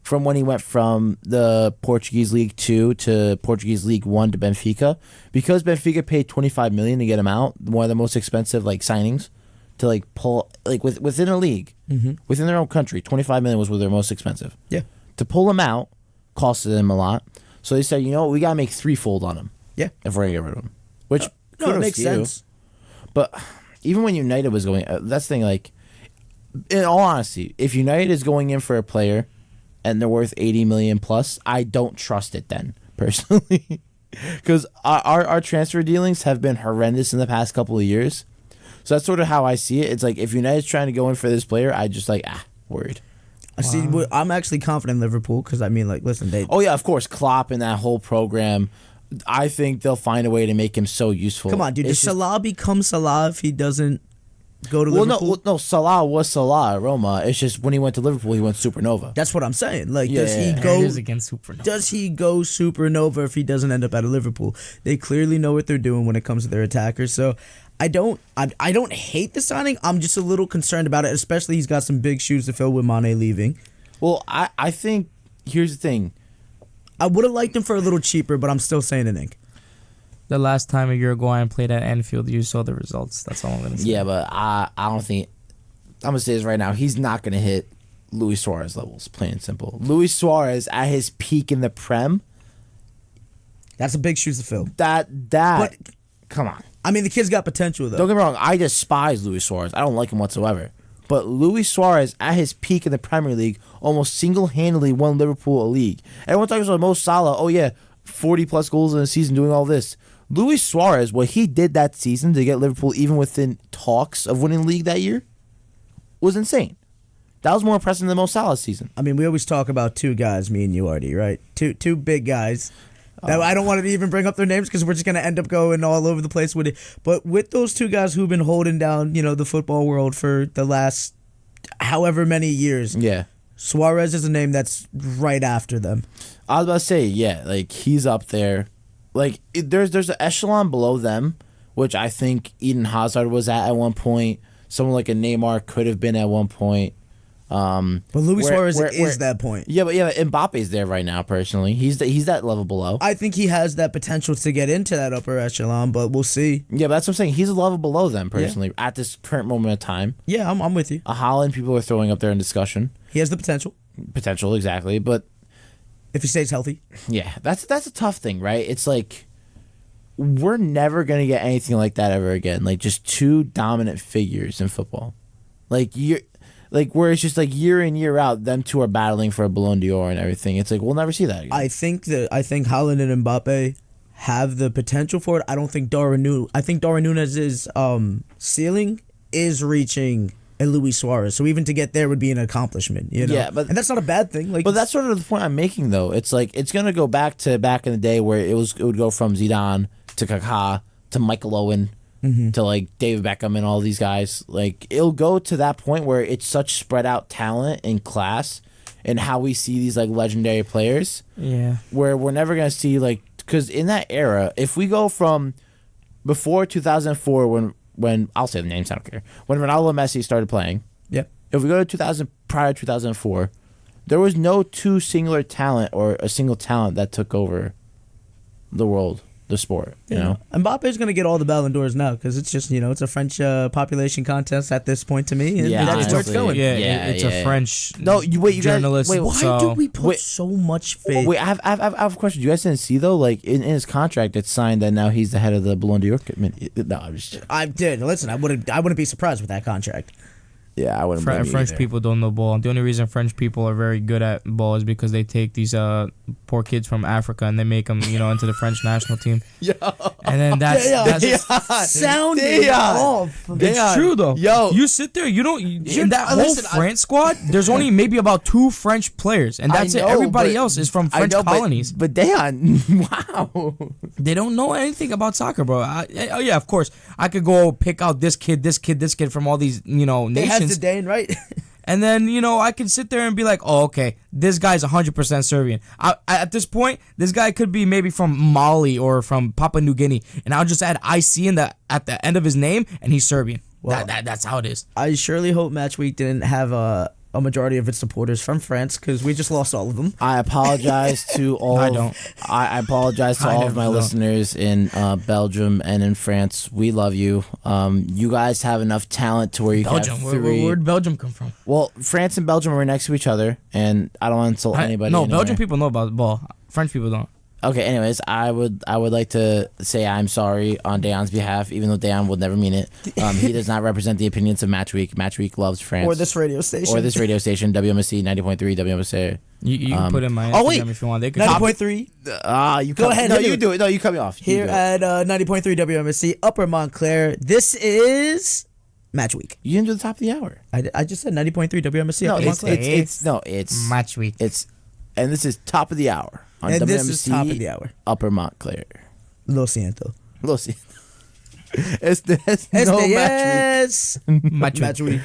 from when he went from the Portuguese League 2 to Portuguese League 1 to Benfica, because Benfica paid 25 million to get him out, one of the most expensive like signings to like pull like within a league, within their own country, 25 million was their most expensive. Yeah. To pull him out costed them a lot. So they said, you know what, we got to make threefold on him. Yeah. If we're going to get rid of him. Which No, it makes sense. But even when United was going, that's the thing, like, in all honesty, if United is going in for a player and they're worth 80 million plus, I don't trust it then, personally. Because our transfer dealings have been horrendous in the past couple of years. So that's sort of how I see it. It's like, if United's trying to go in for this player, I just like, worried. See, I'm actually confident in Liverpool because, I mean, like, listen, they... Oh, yeah, of course, Klopp and that whole program, I think they'll find a way to make him so useful. Come on, dude. Does Salah become Salah if he doesn't go to Liverpool? No, Salah was Salah at Roma. It's just when he went to Liverpool, he went supernova. That's what I'm saying. Like, Yeah, does he yeah. go... It is against Supernova. Does he go supernova if he doesn't end up at a Liverpool? They clearly know what they're doing when it comes to their attackers. So I don't hate the signing. I'm just a little concerned about it, especially he's got some big shoes to fill with Mane leaving. Well, I think, here's the thing. I would have liked him for a little cheaper, but I'm still saying an ink. The last time a Uruguayan played at Anfield, you saw the results. That's all I'm gonna say. Yeah, but I don't think... I'm going to say this right now. He's not going to hit Luis Suarez levels, plain and simple. Luis Suarez, at his peak in the Prem, That's a big shoes to fill. But come on. I mean, the kid's got potential, though. Don't get me wrong. I despise Luis Suarez. I don't like him whatsoever. But Luis Suarez, at his peak in the Premier League, almost single-handedly won Liverpool a league. Everyone talks about Mo Salah. Oh, yeah, 40-plus goals in a season doing all this. Luis Suarez, what he did that season to get Liverpool even within talks of winning the league that year was insane. That was more impressive than Mo Salah's season. I mean, we always talk about 2 guys, me and you, Ardi, right? Two big guys. Now, I don't want to even bring up their names because we're just going to end up going all over the place with it. But with those 2 guys who've been holding down, the football world for the last however many years, Yeah. Suarez is a name that's right after them. I was about to say, yeah, like, he's up there. Like, there's an echelon below them, which I think Eden Hazard was at one point. Someone like a Neymar could have been at one point. But Luis Suarez is that point. Yeah, but Mbappe's there right now. Personally, he's that level below. I think he has that potential to get into that upper echelon, but we'll see. Yeah, but that's what I'm saying. He's a level below them personally at this current moment of time. Yeah, I'm with you. A Holland, people are throwing up there in discussion. He has the potential. Potential, exactly. But if he stays healthy, yeah, that's a tough thing, right? It's like we're never gonna get anything like that ever again. Like just two dominant figures in football. Where it's just like year in, year out, them two are battling for a Ballon d'Or and everything. It's like we'll never see that again. I think Haaland and Mbappe have the potential for it. I think Darwin Núñez's ceiling is reaching a Luis Suarez. So even to get there would be an accomplishment, you know. Yeah, and that's not a bad thing. But that's sort of the point I'm making, though. It's like it's gonna go back in the day where it would go from Zidane to Kaká to Michael Owen. To like David Beckham and all these guys. Like it'll go to that point where it's such spread out talent and class and how we see these like legendary players. Yeah. Where we're never gonna see because in that era, if we go from before 2004 when I'll say the names, I don't care. When Ronaldo and Messi started playing. Yep. If we go to prior to 2004, there was no two singular talent or a single talent that took over the world. The sport, you know. Mbappe's gonna get all the Ballon d'Ors now because it's just it's a French population contest at this point to me. And that's where it's going. Yeah, it's a French. Journalist. Why do we put so much faith? Wait, I have a question. You guys didn't see though, like in his contract, it's signed that now he's the head of the Ballon d'Or committee. No, I'm just. I did listen. I wouldn't be surprised with that contract. Yeah, I wouldn't. French people don't know ball. The only reason French people are very good at ball is because they take these poor kids from Africa and they make them, into the French national team. Yo. And then that's sounding off. It's true though. Yo, you sit there. You don't. In that whole France squad, there's only maybe about 2 French players, and that's it. Everybody else is from French colonies. But Dejan, wow, they don't know anything about soccer, bro. Yeah, of course, I could go pick out this kid from all these nations. Zidane, right? And then, I could sit there and be like, oh, okay, this guy's 100% Serbian. At this point, this guy could be maybe from Mali or from Papua New Guinea. And I'll just add IC at the end of his name, and he's Serbian. Well, that's how it is. I surely hope Matchweek didn't have a majority of its supporters from France because we just lost all of them. I apologize to all. I apologize to all of my listeners in Belgium and in France. We love you. You guys have enough talent to where you can have 3. Where'd Belgium come from? Well, France and Belgium are next to each other, and I don't want to insult anybody. No, anywhere. Belgian people know about ball. French people don't. Okay, anyways, I would like to say I'm sorry on Dejan's behalf, even though Dejan would never mean it. He does not represent the opinions of Matchweek. Matchweek loves France. Or this radio station. WMSC 90.3, WMSC. You can put in my Instagram if you want. They could 90.3. Go ahead. No, you do it. No, you cut me off. Here at 90.3 WMSC, Upper Montclair, this is Matchweek. You didn't do the top of the hour. I just said 90.3 WMSC, Upper Montclair. It's Matchweek. And this is top of the hour. On and WMSC, this is top of the hour. Upper Montclair. Lo siento. Este es Matchweek.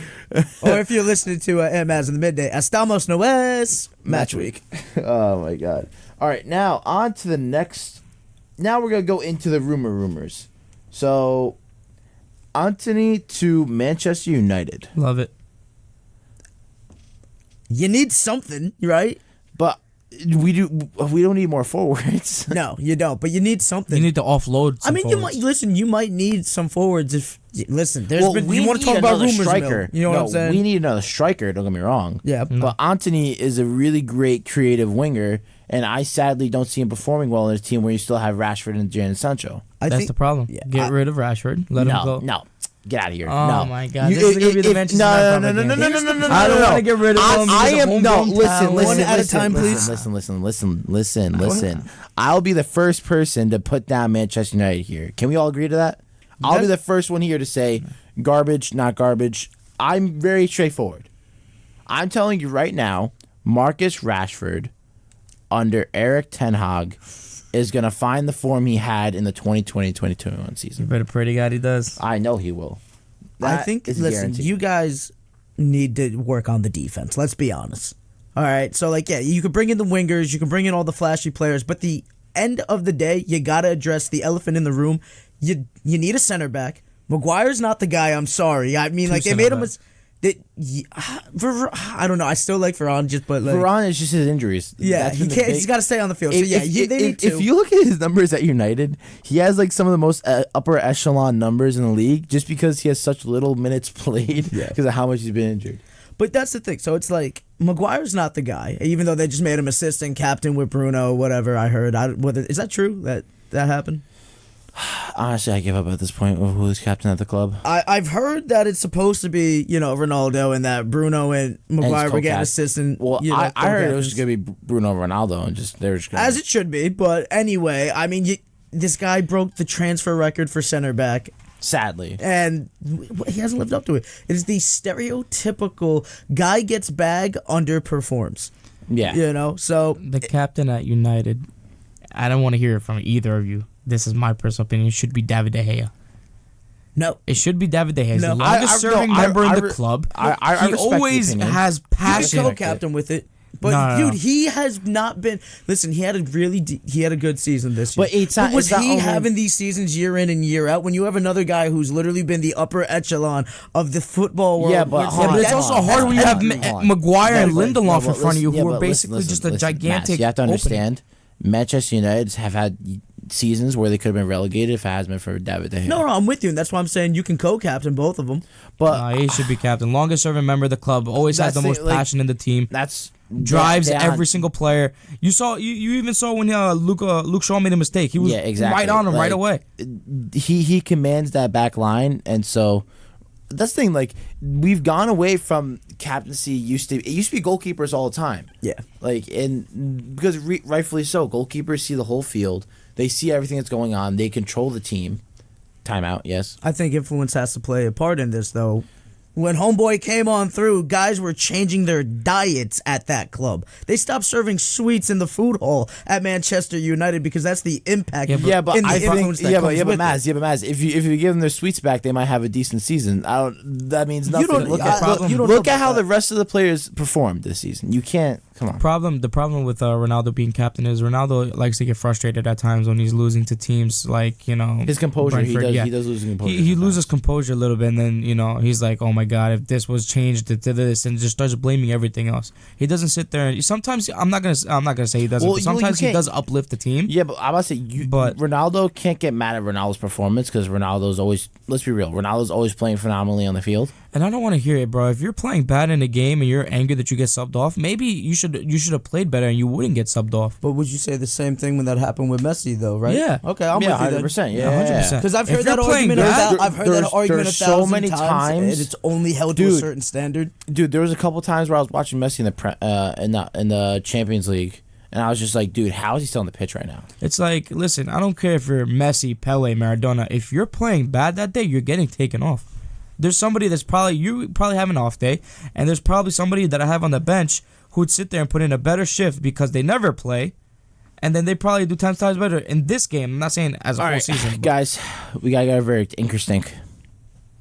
Or if you're listening to Mazz in the midday, estamos no es Matchweek. Oh my God. All right, now on to the next. Now we're gonna go into the rumors. So, Antony to Manchester United. Love it. You need something, right? But we don't need more forwards. No, you don't. But you need something. You need to offload. You might need some forwards. If listen, you want to talk about rumors, striker. You know what I'm saying? We need another striker. Don't get me wrong. Yeah, but Antony is a really great creative winger, and I sadly don't see him performing well in a team where you still have Rashford and Jadon Sancho. That's the problem. Yeah, Get rid of Rashford. Let him go. No. Get out of here. Oh my God. This is going to be the Manchester United No. I don't want to get rid of him. Listen. One at a time, please. Listen. I'll be the first person to put down Manchester United here. Can we all agree to that? I'll be the first one here to say garbage, not garbage. I'm very straightforward. I'm telling you right now, Marcus Rashford under Eric Ten Hag is going to find the form he had in the 2020-2021 season. You better pray to God he does. I know he will. I think, listen, you guys need to work on the defense. Let's be honest. All right? So, you can bring in the wingers, you can bring in all the flashy players, but the end of the day, you got to address the elephant in the room. You need a center back. Maguire's not the guy, I'm sorry. I mean, they made him I don't know. I still like Varane, but like Varane is just his injuries. yeah, That's he been the can't. big- He's got to stay on the field. So yeah, they need to. If you look at his numbers at United, he has like some of the most upper echelon numbers in the league, just because he has such little minutes played because of how much he's been injured. But that's the thing. So it's like Maguire's not the guy, even though they just made him assistant captain with Bruno. Whatever I heard. Is that true that happened? Honestly, I give up at this point with who's captain at the club. I've heard that it's supposed to be Ronaldo and that Bruno and Maguire were getting assistant. Well, I heard it was just gonna be Bruno Ronaldo and just they were just gonna, as it should be. But anyway, I mean, this guy broke the transfer record for center back. sadly. And he hasn't lived up to it. It is the stereotypical guy gets bag, underperforms. Yeah. So The captain at United, I don't want to hear it from either of you. This is my personal opinion. It should be David De Gea. No. It should be David De Gea. He's No. the longest serving member in the club. I He respect the always opinion. has He's passion. co-captain with it. But No. dude, he has not been. Listen, he had a good season this year. But it's not- was it's not he only- having these seasons year in and year out? When you have another guy who's literally been the upper echelon of the football world. Yeah, but hold But on, it's hold also on, hard when you have hold on. Maguire and But- Lindelof but in front of you, listen- who yeah, are but basically listen, just a listen, gigantic. Matt, you have to opening. understand, Manchester United have had seasons where they could have been relegated if it hasn't been for David De Gea. No, I'm with you, and that's why I'm saying you can co-captain both of them. But He should be captain. Longest serving member of the club. Always has That's the most the- like- passion in the team. that's Drives Dejan- every single player. You even saw when Luke Shaw made a mistake. He was right on him right away. He commands that back line, and so that's the thing. Like, we've gone away from captaincy. It used to be goalkeepers all the time. Yeah. Like, and because rightfully so, goalkeepers see the whole field. They see everything that's going on. They control the team. Timeout. Yes. I think influence has to play a part in this, though. When Homeboy came on through, guys were changing their diets at that club. They stopped serving sweets in the food hall at Manchester United because that's the impact. Yeah, but- Yeah, but in the I think influence that yeah, but comes with Mazz, it. if you give them their sweets back, they might have a decent season. That means nothing. don't- look I- at you don't look know at how about the that. rest of the players performed this season. You can't. Come on. The problem with Ronaldo being captain is Ronaldo likes to get frustrated at times when he's losing to teams like His composure. Brentford. He does lose his composure. He sometimes. loses composure a little bit, and then he's like, "Oh my God, if this was changed to this," and just starts blaming everything else. He doesn't sit there. And sometimes I'm not gonna say he doesn't, Well, but you sometimes he can't- does uplift the team. Yeah, but I'm about to say But- Ronaldo can't get mad at Ronaldo's performance because Ronaldo's always. Let's be real. Ronaldo's always playing phenomenally on the field. And I don't want to hear it, bro. If you're playing bad in a game and you're angry that you get subbed off, maybe you should have played better and you wouldn't get subbed off. But would you say the same thing when that happened with Messi, though, right? Yeah. Okay, I'm Yeah, with you then. 100%. Yeah, 100%. Because I've If heard you're that playing argument. bad- I've heard that argument there's 1,000 so many times, and it's only held to a Dude. certain standard. Dude, there was a couple times where I was watching Messi in the Champions League, and I was just like, dude, how is he still on the pitch right now? It's like, listen, I don't care if you're Messi, Pele, Maradona. If you're playing bad that day, you're getting taken off. There's somebody you probably have an off day, and there's probably somebody that I have on the bench who'd sit there and put in a better shift because they never play, and then they probably do 10 times better in this game. I'm not saying as a whole season. But Guys, we gotta get a verdict. Ink or stink?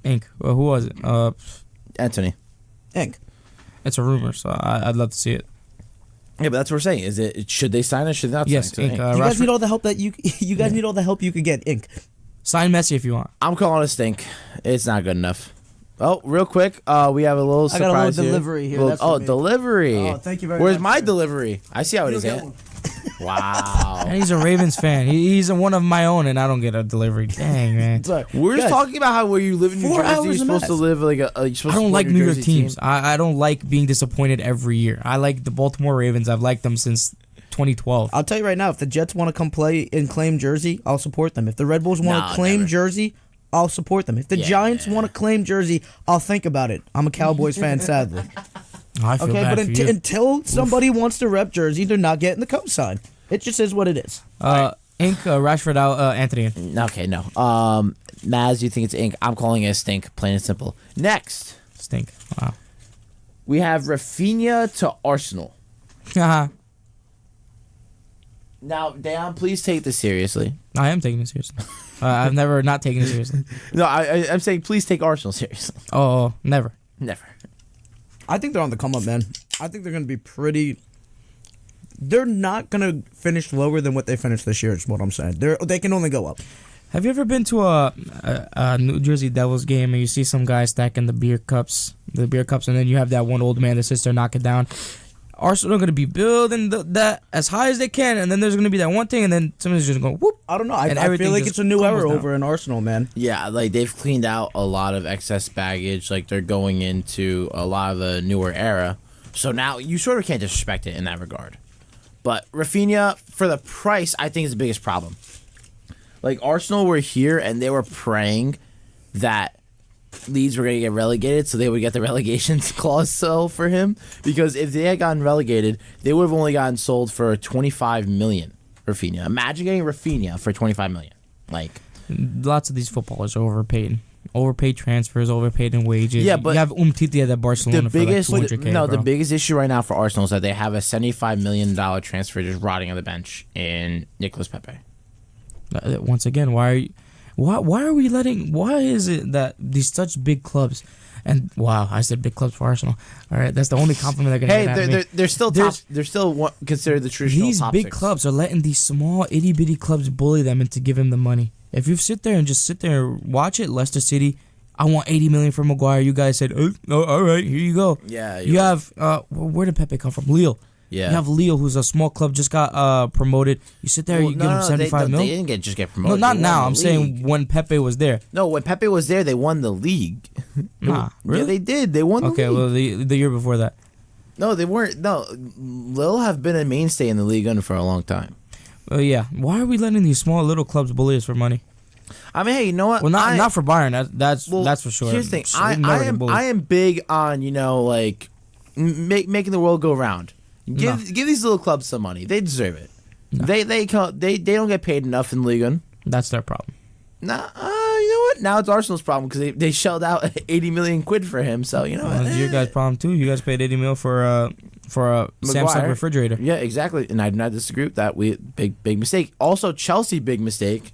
Inc. Well, who was it? Anthony. Ink. It's a rumor, so I'd love to see it. Yeah, but that's what we're saying. Is it should they sign or should they not Yes, sign? Inc. So, You guys Rashford- need all the help that you guys need all the help you could get. Ink. sign Messi if you want. I'm calling it stink. It's not good enough. Oh, real quick, we have a little I surprise got a little here. delivery here. That's for me. Delivery. Oh, thank you very Where's much, my sir. delivery? I see how it is. You'll get Ant. one. Wow. And he's a Ravens fan. He's one of my own, and I don't get a delivery. Dang, man. Sorry. We're just Guys, talking about how where you live in New 4 Jersey, hours you're of supposed to math. live like a. You're supposed I to don't support like your New York Jersey teams. team. I don't like being disappointed every year. I like the Baltimore Ravens. I've liked them since 2012. I'll tell you right now, if the Jets want to come play and claim Jersey, I'll support them. If the Red Bulls want No, to claim never. Jersey, I'll support them. If the Yeah. Giants want to claim Jersey, I'll think about it. I'm a Cowboys fan, sadly. I feel Okay, bad but for you. until somebody wants to rep Jersey, they're not getting the cosign. It just is what it is. Inc. Rashford out. Anthony in. Okay, no. Mazz, you think it's ink? I'm calling it a stink, plain and simple. Next, Stink. Wow. we have Rafinha to Arsenal. I Now, Dejan, please take this seriously. am taking it seriously. I've never not taken it seriously. No, I'm saying please take Arsenal seriously. Oh, never. Never. I think they're on the come up, man. I think they're going to be pretty. They're not going to finish lower than what they finished this year, is what I'm saying. They can only go up. Have you ever been to a New Jersey Devils game and you see some guy stacking the beer cups, and then you have that one old man that sits there knock it down? Arsenal are going to be building that as high as they can, and then there's going to be that one thing, and then somebody's just going whoop. I don't know. I everything feel like just it's a new era crumbles down. over in Arsenal, man. Yeah, like they've cleaned out a lot of excess baggage. Like they're going into a lot of the newer era. So now you sort of can't disrespect it in that regard. But Rafinha, for the price, I think is the biggest problem. Like Arsenal were here and they were praying that Leeds were going to get relegated, so they would get the relegation clause sold for him. Because if they had gotten relegated, they would have only gotten sold for 25 million. Rafinha. Imagine getting Rafinha for 25 million. Like, lots of these footballers are overpaid transfers, overpaid in wages. Yeah, but you have Umtiti at Barcelona the biggest, for like 200K. no, bro. the biggest issue right now for Arsenal is that they have a $75 million transfer just rotting on the bench in Nicolas Pepe. Once again, why is it that these such big clubs, and wow, I said big clubs for Arsenal. All right, that's the only compliment they're gonna get out of me. They're still top. They're still considered the traditional These top big six. clubs are letting these small itty bitty clubs bully them into giving them the money. If you sit there and watch it, Leicester City, I want 80 million for Maguire. You guys said, oh, all right, here you go. Yeah, you have where did Pepe come from? Lille. Yeah. You have Lille, who's a small club, just got promoted. You sit there, you give him 75 They mil. didn't just get No, promoted. not They won now. the I'm league. saying when Pepe was there. No, when Pepe was there, they won the league. Nah, really? Yeah, they did. They won the Okay, league. well, the year before that. No, they weren't. No, Lille have been a mainstay in the league for a long time. Yeah. Why are we letting these small little clubs bully us for money? I mean, hey, you know what? Well, not for Bayern. That's for sure. Here's the thing. So we never get bullied. I am big on like making the world go round. Give these little clubs some money. They deserve it. No. They don't get paid enough in Ligue 1. That's their problem. Nah, you know what? Now it's Arsenal's problem because they shelled out 80 million quid for him. So you know what? It's your guys' problem too. You guys paid 80 mil for a Samsung refrigerator. Yeah, exactly. And I do not disagree with that. Big mistake. Also, Chelsea, big mistake.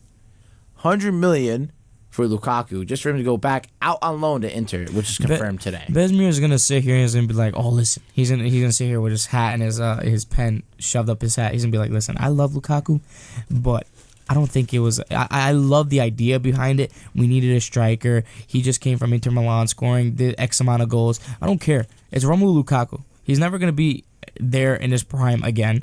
100 million for Lukaku, just for him to go back out on loan to Inter, which is confirmed today. Besmir is gonna sit here and he's gonna be like, "Oh, listen." He's gonna sit here with his hat and his pen shoved up his hat. He's gonna be like, "Listen, I love Lukaku, but I don't think it was. I love the idea behind it. We needed a striker. He just came from Inter Milan, scoring the X amount of goals. I don't care. It's Romelu Lukaku. He's never gonna be there in his prime again.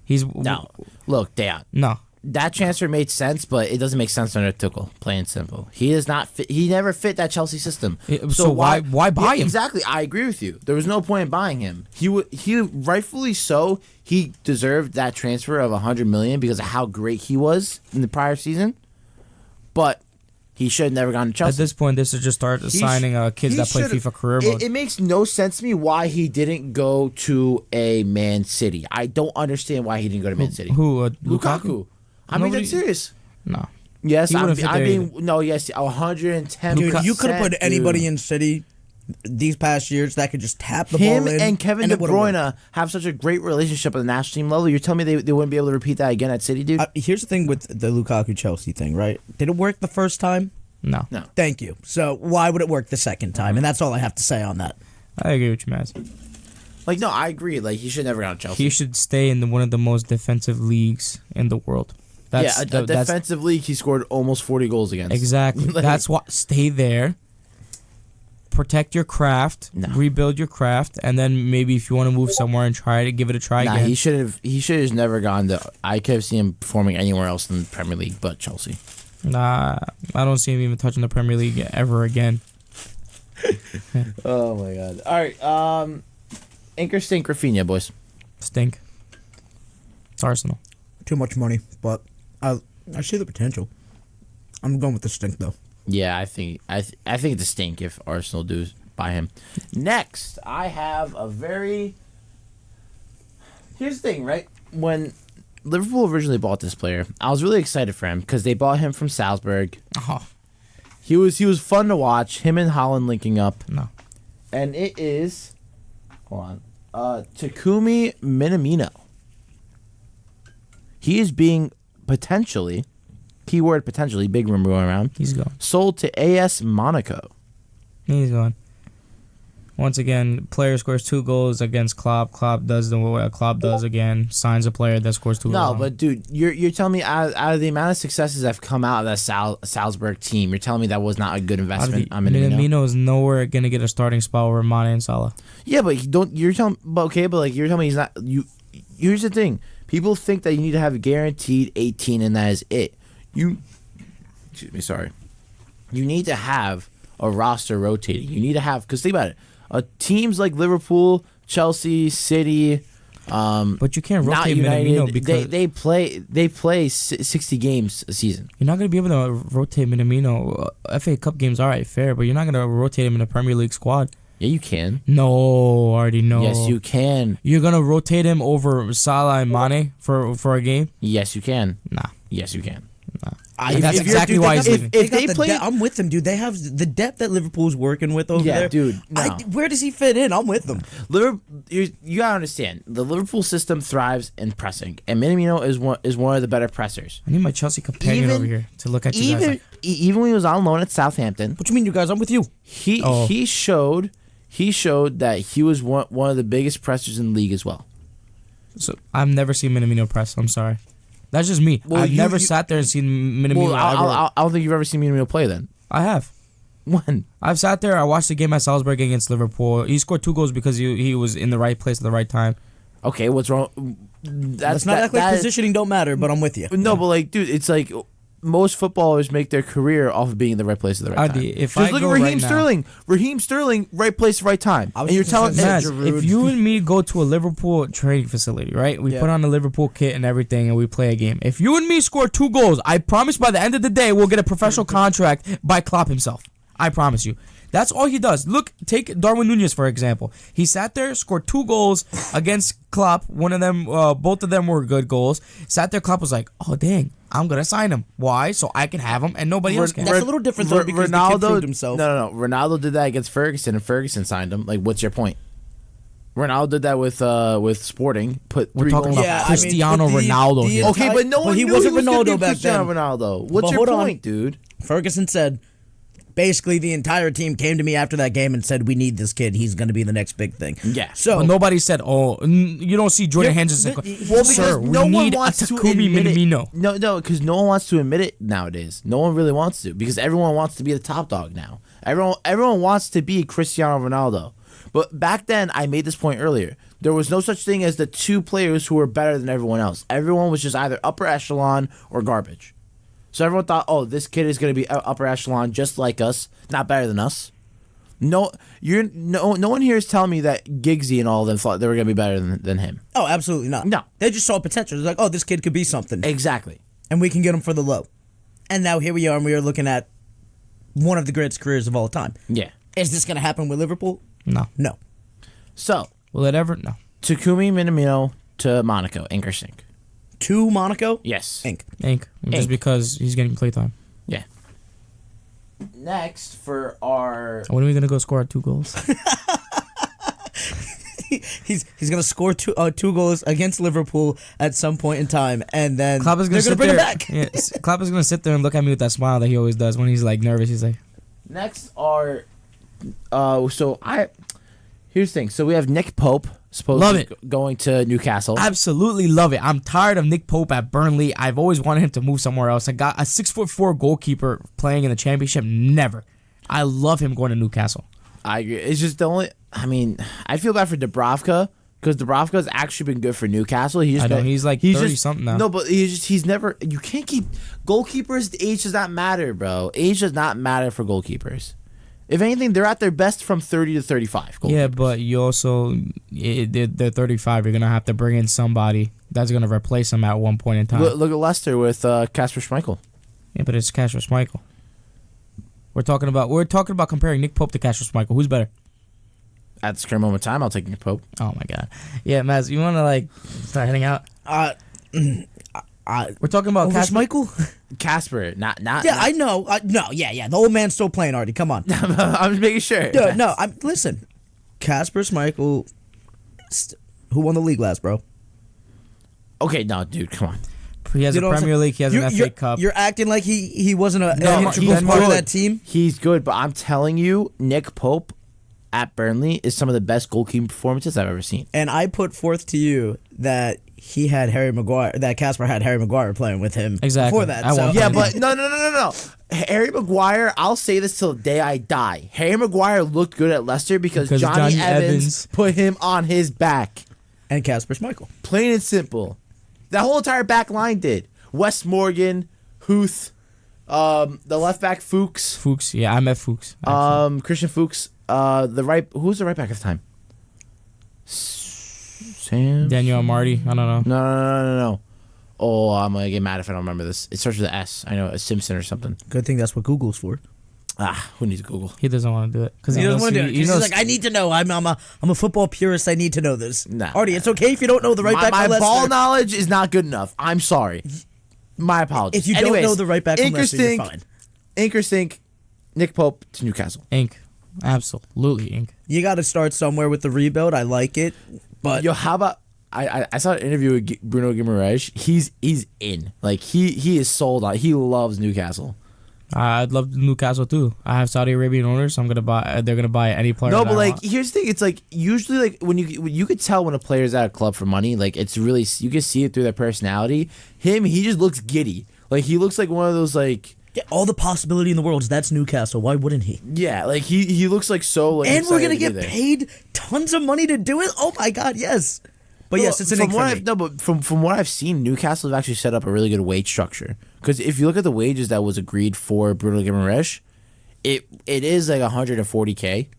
No, look, Dejan. No. That transfer made sense, but it doesn't make sense under Tuchel. Plain and simple. He does not fit. He never fit that Chelsea system. So why buy him? Exactly. I agree with you. There was no point in buying him. He rightfully so. He deserved that transfer of 100 million because of how great he was in the prior season. But he should have never gone to Chelsea. At this point, this is just start signing kids that play FIFA career mode. It makes no sense to me why he didn't go to a Man City. I don't understand why he didn't go to Man City. Who? Lukaku. I mean, that's serious. No. Yes, He wouldn't fit there yes, 110. Dude, you could have put anybody in City these past years that could just tap the Him ball in. and Kevin De it would've worked. Bruyne have such a great relationship at the national team level. You're telling me they wouldn't be able to repeat that again at City, dude? Here's the thing with the Lukaku Chelsea thing, right? Did it work the first time? No. Thank you. So why would it work the second time? And that's all I have to say on that. I agree with you, Mazz. Like, no, I agree. Like, he should never go to Chelsea. He should stay in one of the most defensive leagues in the world. A defensive league, he scored almost 40 goals against. Exactly. Like, that's why. Stay there. Protect your craft. No. Rebuild your craft, and then maybe if you want to move somewhere and try to give it a try again. he should have never gone to. I could have seen him performing anywhere else in the Premier League but Chelsea. Nah, I don't see him even touching the Premier League ever again. Oh my god! All right, Ink or stink, Rafinha, boys. Stink. It's Arsenal. Too much money, but I see the potential. I'm going with the stink though. Yeah, I think it's a stink if Arsenal do buy him. Next, I have a very. Here's the thing, right? When Liverpool originally bought this player, I was really excited for him because they bought him from Salzburg. Oh He was fun to watch. Him and Holland linking up, no. and it is, hold on, Takumi Minamino. He is being potentially, keyword potentially, big rumor going around, He's gone. sold to AS Monaco. He's gone. Once again, player scores 2 goals against Klopp. Klopp does what Klopp does again. Signs a player that scores 2 goals. No, but dude, you're telling me out of the amount of successes that have come out of that Salzburg team, you're telling me that was not a good investment on Minamino? Minamino is nowhere gonna get a starting spot over Mane and Salah. Yeah, but you're telling me he's not. Here's the thing: people think that you need to have a guaranteed 18, and that is it. Excuse me, sorry. You need to have a roster rotating. You need to have, because think about it. Teams like Liverpool, Chelsea, City, but you can't rotate Minamino because they play 60 games a season. You're not gonna be able to rotate Minamino. FA Cup games, all right, fair, but you're not gonna rotate him in a Premier League squad. Yeah, you can. No, already no. Yes, you can. You're gonna rotate him over Salah and Mane for a game? Yes, you can. Nah. Yes, you can. Nah. That's exactly why he's leaving. If they play, I'm with them, dude. They have the depth that Liverpool's working with over there. Yeah, dude. No. Where does he fit in? I'm with them. You gotta understand, the Liverpool system thrives in pressing, and Minamino is one of the better pressers. I need my Chelsea companion over here to look at you guys. Even when he was on loan at Southampton, What you mean, you guys? I'm with you. he showed that he was one of the biggest pressers in the league as well. So I've never seen Minamino press. I'm sorry. That's just me. Well, I've never sat there and seen Minamino. Well, I don't think you've ever seen Minamino play then. I have. When? I've sat there. I watched the game at Salzburg against Liverpool. He scored 2 goals because he was in the right place at the right time. Okay, what's wrong? Let's not act like positioning don't matter, but I'm with you. No, but like, dude, it's like most footballers make their career off of being in the right place at the right time. If Just I look go at Raheem right now- Sterling. Raheem Sterling, right place, right time. I was And you're just telling gonna and- say, Mazz, if you and me go to a Liverpool training facility, right? We Yeah. put on the Liverpool kit and everything, and we play a game. If you and me score 2 goals, I promise by the end of the day we'll get a professional contract by Klopp himself. I promise you. That's all he does. Look, take Darwin Núñez for example. He sat there, scored 2 goals against Klopp. One of them, both of them were good goals. Sat there, Klopp was like, "Oh dang, I'm gonna sign him. Why? So I can have him and nobody else can." That's a little different though because the kid proved himself. No. Ronaldo did that against Ferguson, and Ferguson signed him. Like, what's your point? Ronaldo did that with Sporting. Put 3 We're talking goals. about Cristiano Ronaldo here. Okay, but no one he knew wasn't was gonna Ronaldo be back Cristiano then. Ronaldo. What's But your hold on. point, dude? Ferguson said, basically the entire team came to me after that game and said, "We need this kid. He's going to be the next big thing." Yeah. So But nobody said, you don't see Jordan Henderson. Well, Sir, we no one need a wants to Takumi admit it. Minamino. No, because no one wants to admit it nowadays. No one really wants to, because everyone wants to be the top dog now. Everyone wants to be Cristiano Ronaldo. But back then, I made this point earlier. There was no such thing as the 2 players who were better than everyone else. Everyone was just either upper echelon or garbage. So everyone thought, oh, this kid is going to be upper echelon just like us, not better than us. No one here is telling me that Giggsy and all of them thought they were going to be better than him. oh, absolutely not. No. They just saw potential. They're like, "Oh, this kid could be something." Exactly. And we can get him for the low. And now here we are, and we are looking at one of the greatest careers of all time. Yeah. Is this going to happen with Liverpool? No. No. So, Will it ever? No. Takumi Minamino to Monaco, ink or sink? To Monaco? Yes. Ink. Ink. Just Ink. because he's getting playtime. Yeah. Next for our When are we gonna go score 2 goals? He's going to score two goals against Liverpool at some point in time, and then Klopp is they're gonna going to sit bring him there. back. Yeah, Klopp is gonna sit there and look at me with that smile that he always does when he's like nervous. He's like, next are here's the thing. So we have Nick Pope supposedly going to Newcastle. absolutely love it. I'm tired of Nick Pope at Burnley. I've always wanted him to move somewhere else. I got a 6'4" goalkeeper playing in the Championship. Never. I love him going to Newcastle. I agree. It's just the only. I mean, I feel bad for Dubravka because Dubravka's actually been good for Newcastle. He's like 30 something now. No, but he's never. You can't keep goalkeepers. Age does not matter, bro. Age does not matter for goalkeepers. If anything, they're at their best from 30 to 35. Yeah, but you also they're 35. You're gonna have to bring in somebody that's gonna replace him at one point in time. Look at Leicester with Kasper Schmeichel. Yeah, but it's Kasper Schmeichel. We're talking about comparing Nick Pope to Kasper Schmeichel. Who's better? At this current moment in time, I'll take Nick Pope. Oh my god. Yeah, Mazz, you wanna like start heading out? We're talking about Over Kasper. Schmeichel? Casper, not. Yeah, I know. No, yeah. The old man's still playing, Ardi. Come on. I'm just making sure. No, listen. Kasper Schmeichel, who won the league last, bro? Okay, no, dude, come on. He has You know a what I'm Premier saying? League. He has an FA Cup. You're acting like he wasn't an No, integral he's part of good. that team. He's good, but I'm telling you, Nick Pope, at Burnley is some of the best goalkeeping performances I've ever seen. And I put forth to you that he had Harry Maguire, that Casper had Harry Maguire playing with him Exactly. before that. I So. won't- Yeah, but no. Harry Maguire, I'll say this till the day I die. Harry Maguire looked good at Leicester because Johnny Evans put him on his back. And Casper Schmeichel. Plain and simple. That whole entire back line did. Wes Morgan, Huth, the left back Fuchs, I met Fuchs. actually. Christian Fuchs, who was the right back at the time? Sam? Daniel Marty. I don't know. No. Oh, I'm gonna get mad if I don't remember this. It starts with an S. I know, a Simpson or something. Good thing that's what Google's for. Who needs Google? He doesn't want to do it because He doesn't want to do it. He's like, I need to know. I'm a football purist. I need to know this. Nah. Artie, it's okay if you don't know the right back. My from Leicester. ball knowledge is not good enough. I'm sorry. My apologies. If you don't know the right back from Leicester, you're fine. Anchor Nick Pope to Newcastle. Ink. Absolutely ink. You got to start somewhere with the rebuild. I like it, but Yo, how about I saw an interview with Bruno Guimaraes. He's in. Like he is sold on. He loves Newcastle. I'd love Newcastle too. I have Saudi Arabian owners. I'm gonna buy. They're gonna buy any player. No, that but I like want. here's the thing. It's like usually like when you could tell when a player's at a club for money. Like it's really you can see it through their personality. He just looks giddy. Like he looks like one of those like. yeah, all the possibility in the world. That's Newcastle. Why wouldn't he? Yeah, like he looks like so like. And we're excited gonna to get be there. paid tons of money to do it. Oh my God, yes. But yes, it's an ink for me. But from what I've seen, Newcastle have actually set up a really good wage structure. Because if you look at the wages that was agreed for Bruno Guimaraes, it is like 140K,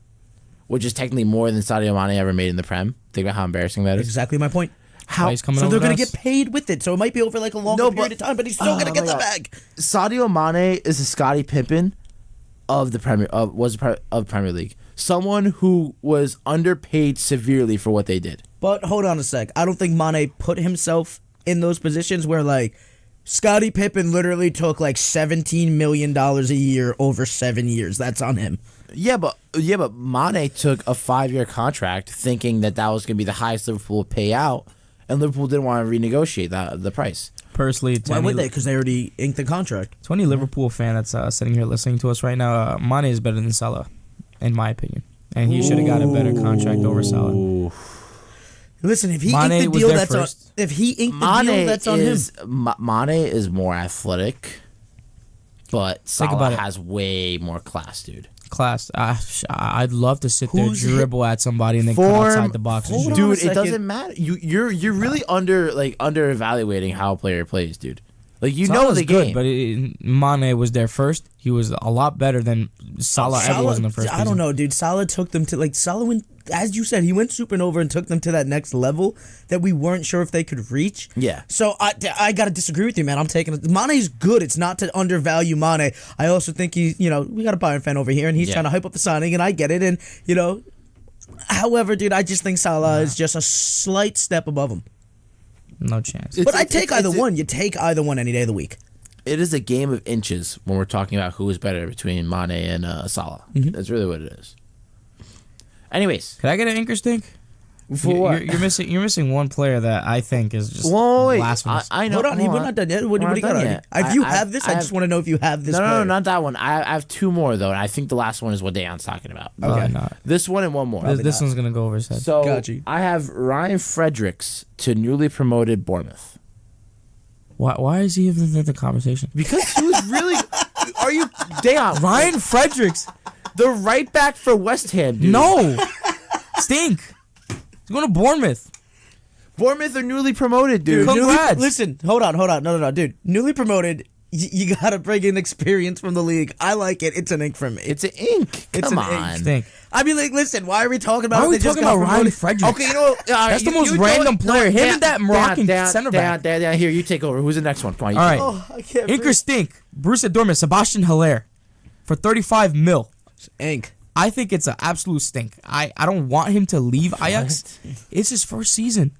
which is technically more than Sadio Mane ever made in the Prem. Think about how embarrassing that is. Exactly my point. How He's coming So over they're to gonna us. get paid with it. So it might be over like a longer period of time, but he's still gonna get my the God. bag. Sadio Mane is the Scottie Pippen of the Premier League. Someone who was underpaid severely for what they did. But hold on a sec. I don't think Mane put himself in those positions where like Scottie Pippen literally took like $17 million a year over 7 years. That's on him. Yeah, but Mane took a 5-year contract thinking that was going to be the highest Liverpool would pay out, and Liverpool didn't want to renegotiate the price. Personally, to Why any, would they? Because they already inked the contract. to any Liverpool fan that's sitting here listening to us right now, Mane is better than Salah, in my opinion, and he should have got a better contract over Salah. Listen, if he Mane inked the was deal, there that's on. first. If he inked the deal, that's on him. Mane is more athletic, but Salah about it. has way more class, dude. Class. I'd love to sit there, Who's dribble at somebody, and then cut Form- outside the box. and Hold shoot. on. Dude, a it second. doesn't matter. You're really under evaluating how a player plays, dude. Like you know Salah's the good, game. but Mane was there first. He was a lot better than Salah ever was in the first. I don't season. know, dude. Salah took them to Salah went, as you said, he went supernova and took them to that next level that we weren't sure if they could reach. Yeah. So I gotta disagree with you, man. I'm taking Mane's good. It's not to undervalue Mane. I also think we got a Bayern fan over here, and he's trying to hype up the signing, and I get it, and However, dude, I just think Salah is just a slight step above him. No chance. But I take either one. You take either one any day of the week. It is a game of inches when we're talking about who is better between Mane and Salah. Mm-hmm. That's really what it is. Anyways, Could I get an anchor stink? for what? You're missing one player that I think is just Whoa, wait. blasphemous. I know. Hold on, we're not done yet. What do you got? yet. If you have this, I just want to know if you have this. No, player. not that one. I have two more though, and I think the last one is what Dejan's talking about. Probably not. This one and one more. This one's gonna go over his head. So Got you. I have Ryan Fredericks to newly promoted Bournemouth. Why is he even in the conversation? Because he was really. Are you Dejan? Ryan Fredericks. The right back for West Ham, dude. No. Stink. He's going to Bournemouth. Bournemouth are newly promoted, dude. Congrats. Listen, hold on. No, dude. Newly promoted, you gotta bring in experience from the league. I like it. It's an ink for me. It's an ink. It's Come an ink. on. Stink. I mean, like, listen. Why are we talking about? Why are it? we They just talking got about Ryan promoted? Fredericks? Okay, you know. That's the most random player. Him and that Moroccan center back. Dan, here, you take over. Who's the next one? Come on, you All take right. over. Oh, I can't. Inker stink. Bruce at Dortmund. Sebastian Haller for 35 mil. Ink. I think it's an absolute stink. I don't want him to leave Ajax. It's his first season.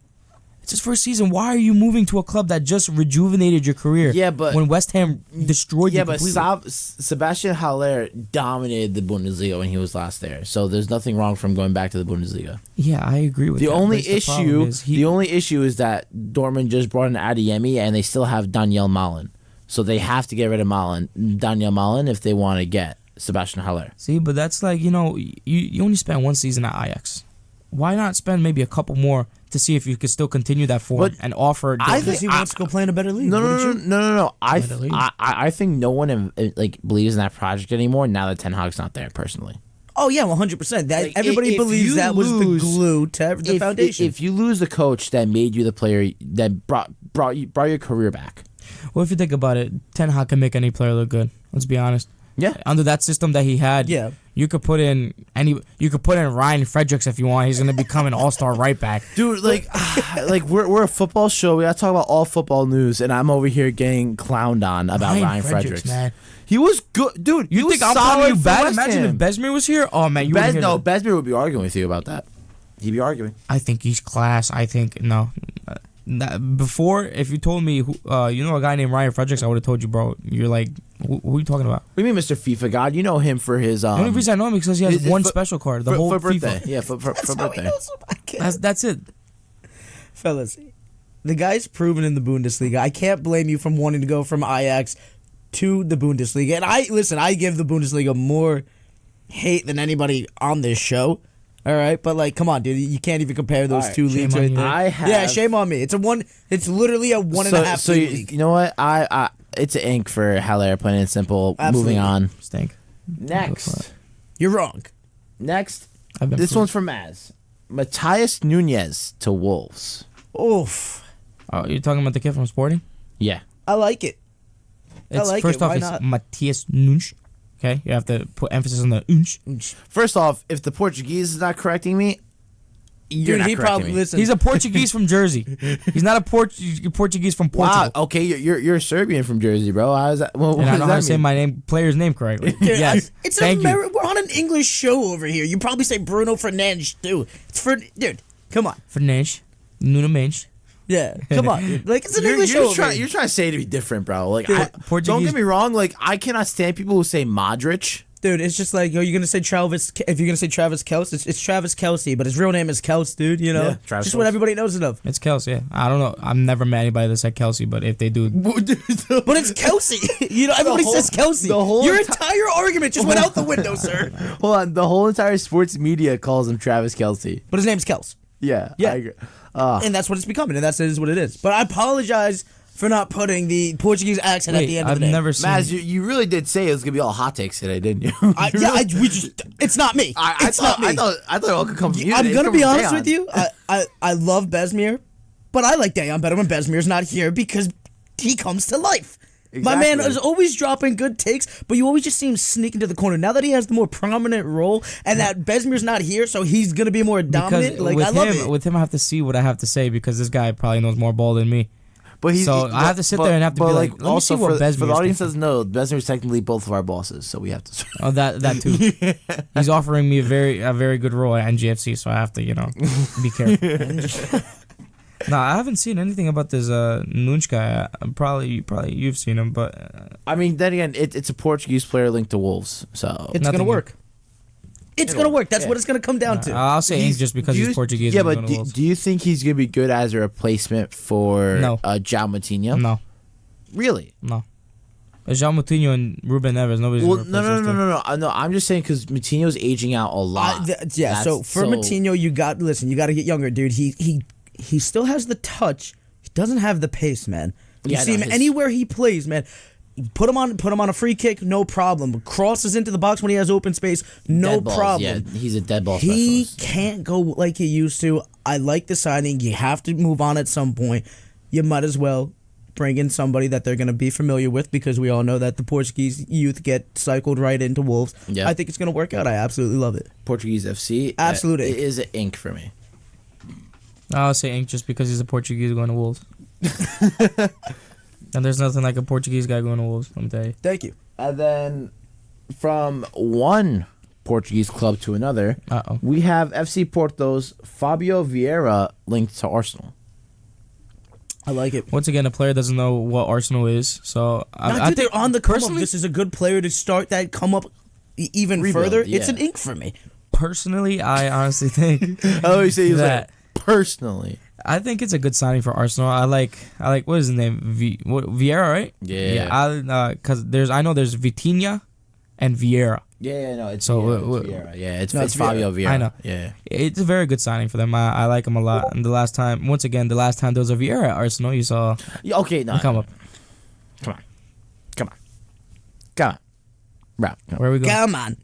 Why are you moving to a club that just rejuvenated your career? Yeah, but- when West Ham destroyed you Yeah, but completely. Sebastian Haller dominated the Bundesliga when he was last there. So there's nothing wrong from going back to the Bundesliga. Yeah, I agree with The that. only but problem issue is that Dortmund just brought in Adeyemi and they still have Daniel Malen. So they have to get rid of Daniel Malen if they want to get Sebastian Haller. See, but that's like, you only spent one season at Ajax. Why not spend maybe a couple more to see if you could still continue that form But and offer? Because he wants to go play in a better league. No. Better league. I think no one believes in that project anymore now that Ten Hag's not there. Personally, Oh yeah, 100%. That Like, everybody if believes you that was the lose- glue to the foundation. If you lose the coach that made you the player that brought your career back, Well, if you think about it, Ten Hag can make any player look good. Let's be honest. yeah. Under that system that he had, Yeah. you could put in Ryan Fredericks if you want. He's gonna become an all-star right back. Dude, like we're a football show. We gotta talk about all football news, and I'm over here getting clowned on about Ryan Fredericks. man. He was good, dude. You he think was I'm solid calling you for bad? West Imagine if Ham. Besmir was here. Oh man, you wouldn't hear that. Besmir would be arguing with you about that. He'd be arguing. I think he's class. I think no. Before, if you told me, a guy named Ryan Fredericks, I would have told you, bro. You're like, who are you talking about? What do you mean, Mr. FIFA God? You know him for his The only reason I know him is because he has his one for- special card, the for, whole for birthday. FIFA. Yeah, for birthday. That's it. Fellas, the guy's proven in the Bundesliga. I can't blame you from wanting to go from Ajax to the Bundesliga. And I give the Bundesliga more hate than anybody on this show. All right, but like, come on, dude, you can't even compare those All right, two shame leagues. on Right you. there. I have. Yeah, shame on me. It's literally a one and a half So league. you know what? I it's an ink for Haller, plain and simple. Absolutely. Moving on. Stink. Next. You're wrong. Next. I've been This proved. one's from Mazz. Matthias Nunez to Wolves. Oof. Oh, you're talking about the kid from Sporting? Yeah. I like it. It's like first it. off, Why it's not? Matthias Nunes. Okay, you have to put emphasis on the unch. First off, if the Portuguese is not correcting me, you're Dude, not he correcting probably me. listen. He's a Portuguese from Jersey. He's not a Portuguese from Portugal. Wow. Okay, you're Serbian from Jersey, bro. How's that? What And I does know that how to say mean? my player's name correctly. Dude, Yes. it's Thank you. We're on an English show over here. You probably say Bruno Fernandes too. It's for dude. Come on. Fernandes, Nuno Mendes. Yeah, come on. Dude. Like it's an English show. You're over trying. here. You're trying to say to be different, bro. Like, Dude, don't Portuguese- get me wrong. Like, I cannot stand people who say Modric. Dude, it's just like, you're gonna say Travis. If you're gonna say Travis Kelce, it's Travis Kelce, but his real name is Kelce, dude. You know, Yeah, Travis just what Kelce. everybody knows it of. It's Kelsey. Yeah. I don't know. I've never met anybody that said Kelsey, but if they do, But it's Kelce. You know, everybody whole- says Kelce. the whole Your enti- entire argument just went out the window, sir. Hold on. The whole entire sports media calls him Travis Kelce. But his name's Kelce, Yeah. Yeah. I agree. and that's what it's becoming, and that's what it is. But I apologize for not putting the Portuguese accent at wait, the end of I've the name. never seen. Maz, you really did say it was gonna be all hot takes today, didn't you? It's not me. I It's thought, not me. I thought it all could come from you. I'm today. gonna It's be coming honest from with you. I love Besmir, but I like Dejan better when Besmir's not here because he comes to life. My man Exactly. is always dropping good takes, but you always just see him sneak into the corner. Now that he has the more prominent role and that Besmir's not here, so he's gonna be more dominant. Like with I love him, it. with him, I have to see what I have to say because this guy probably knows more ball than me. But So I have to sit there and have to be like, let me also see what for the Besmir's audience thinking. doesn't know, Besmir's technically both of our bosses, so we have to. Oh, that too. He's offering me a very good role at NGFC, so I have to be careful. No, I haven't seen anything about this Nunes guy. Probably you've seen him, but I mean, then again, it's a Portuguese player linked to Wolves, so It's nothing gonna new. work. It's gonna work. That's yeah. what it's gonna come down to. I'll say Ings just because he's Portuguese. Yeah, and but going to do, Wolves. do you think he's gonna be good as a replacement for No. João Moutinho? No, Really? no. Jean Moutinho and Ruben Neves. Nobody's Well, gonna no, replace no, those no, two. no, no, no. I'm just saying because Moutinho's aging out a lot. Yeah. So for Moutinho, you got to get younger, dude. He still has the touch. He doesn't have the pace, man. You Yeah, see no, him his- anywhere he plays, man. Put him on a free kick, no problem. Crosses into the box when he has open space, no dead balls, problem. Yeah, he's a dead ball He specialist. can't go like he used to. I like the signing. You have to move on at some point. You might as well bring in somebody that they're going to be familiar with because we all know that the Portuguese youth get cycled right into Wolves. Yeah. I think it's going to work out. I absolutely love it. Portuguese FC. Absolute It ink. is an ink for me. I'll say Ink just because he's a Portuguese going to Wolves. And there's nothing like a Portuguese guy going to Wolves. Let me tell you. Thank you. And then from one Portuguese club to another, Uh-oh. we have FC Porto's Fabio Vieira linked to Arsenal. I like it. Once again, a player doesn't know what Arsenal is, so I think they're on the come up. personally- This is a good player to start that come up even Rebuild, further. yeah. It's an ink for me. Personally, I honestly think I always say he's that. like, personally. I think it's a good signing for Arsenal. I like what is his name? Vieira, right? Yeah. Because I know there's Vitinha, and Vieira. Yeah, no, it's So, Vieira. Yeah, it's Vieira. Fabio Vieira. I know. Yeah. It's a very good signing for them. I like him a lot. And the last time there was a Vieira at Arsenal, you saw Yeah, okay, no. him come up. Come on. Bro. Where are we going? Come on.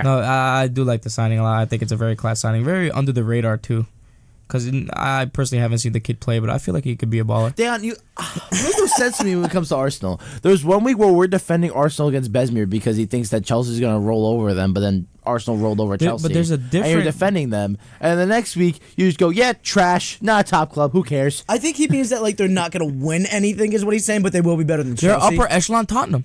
No, I do like the signing a lot. I think it's a very class signing. Very under the radar, too. Because I personally haven't seen the kid play, but I feel like he could be a baller. Dejan, you make no sense to me when it comes to Arsenal. There's 1 week where we're defending Arsenal against Besmir because he thinks that Chelsea's going to roll over them, but then Arsenal rolled over Chelsea. But there's a And you're different... defending them. And the next week, you just go, yeah, trash, not a top club, who cares? I think he means that like they're not going to win anything is what he's saying, but they will be better than They're Chelsea. upper echelon Tottenham.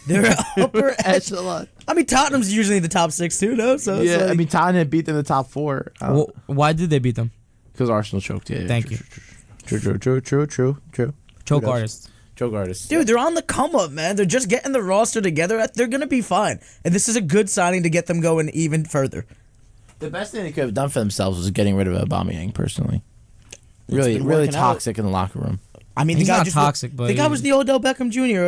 They're upper Echelon. I mean, Tottenham's usually in the top 6 too, though. So it's Yeah, like, I mean, Tottenham beat them in the top 4. Why did they beat them? Because Arsenal choked. Yeah, Thank you. True. Choke artists. Choke artists. dude, they're on the come up, man. They're just getting the roster together. They're gonna be fine, and this is a good signing to get them going even further. The best thing they could have done for themselves was getting rid of Aubameyang, personally. been Really working out. toxic in the locker room. I mean, He's the guy not just toxic, but the guy was the Odell Beckham Jr.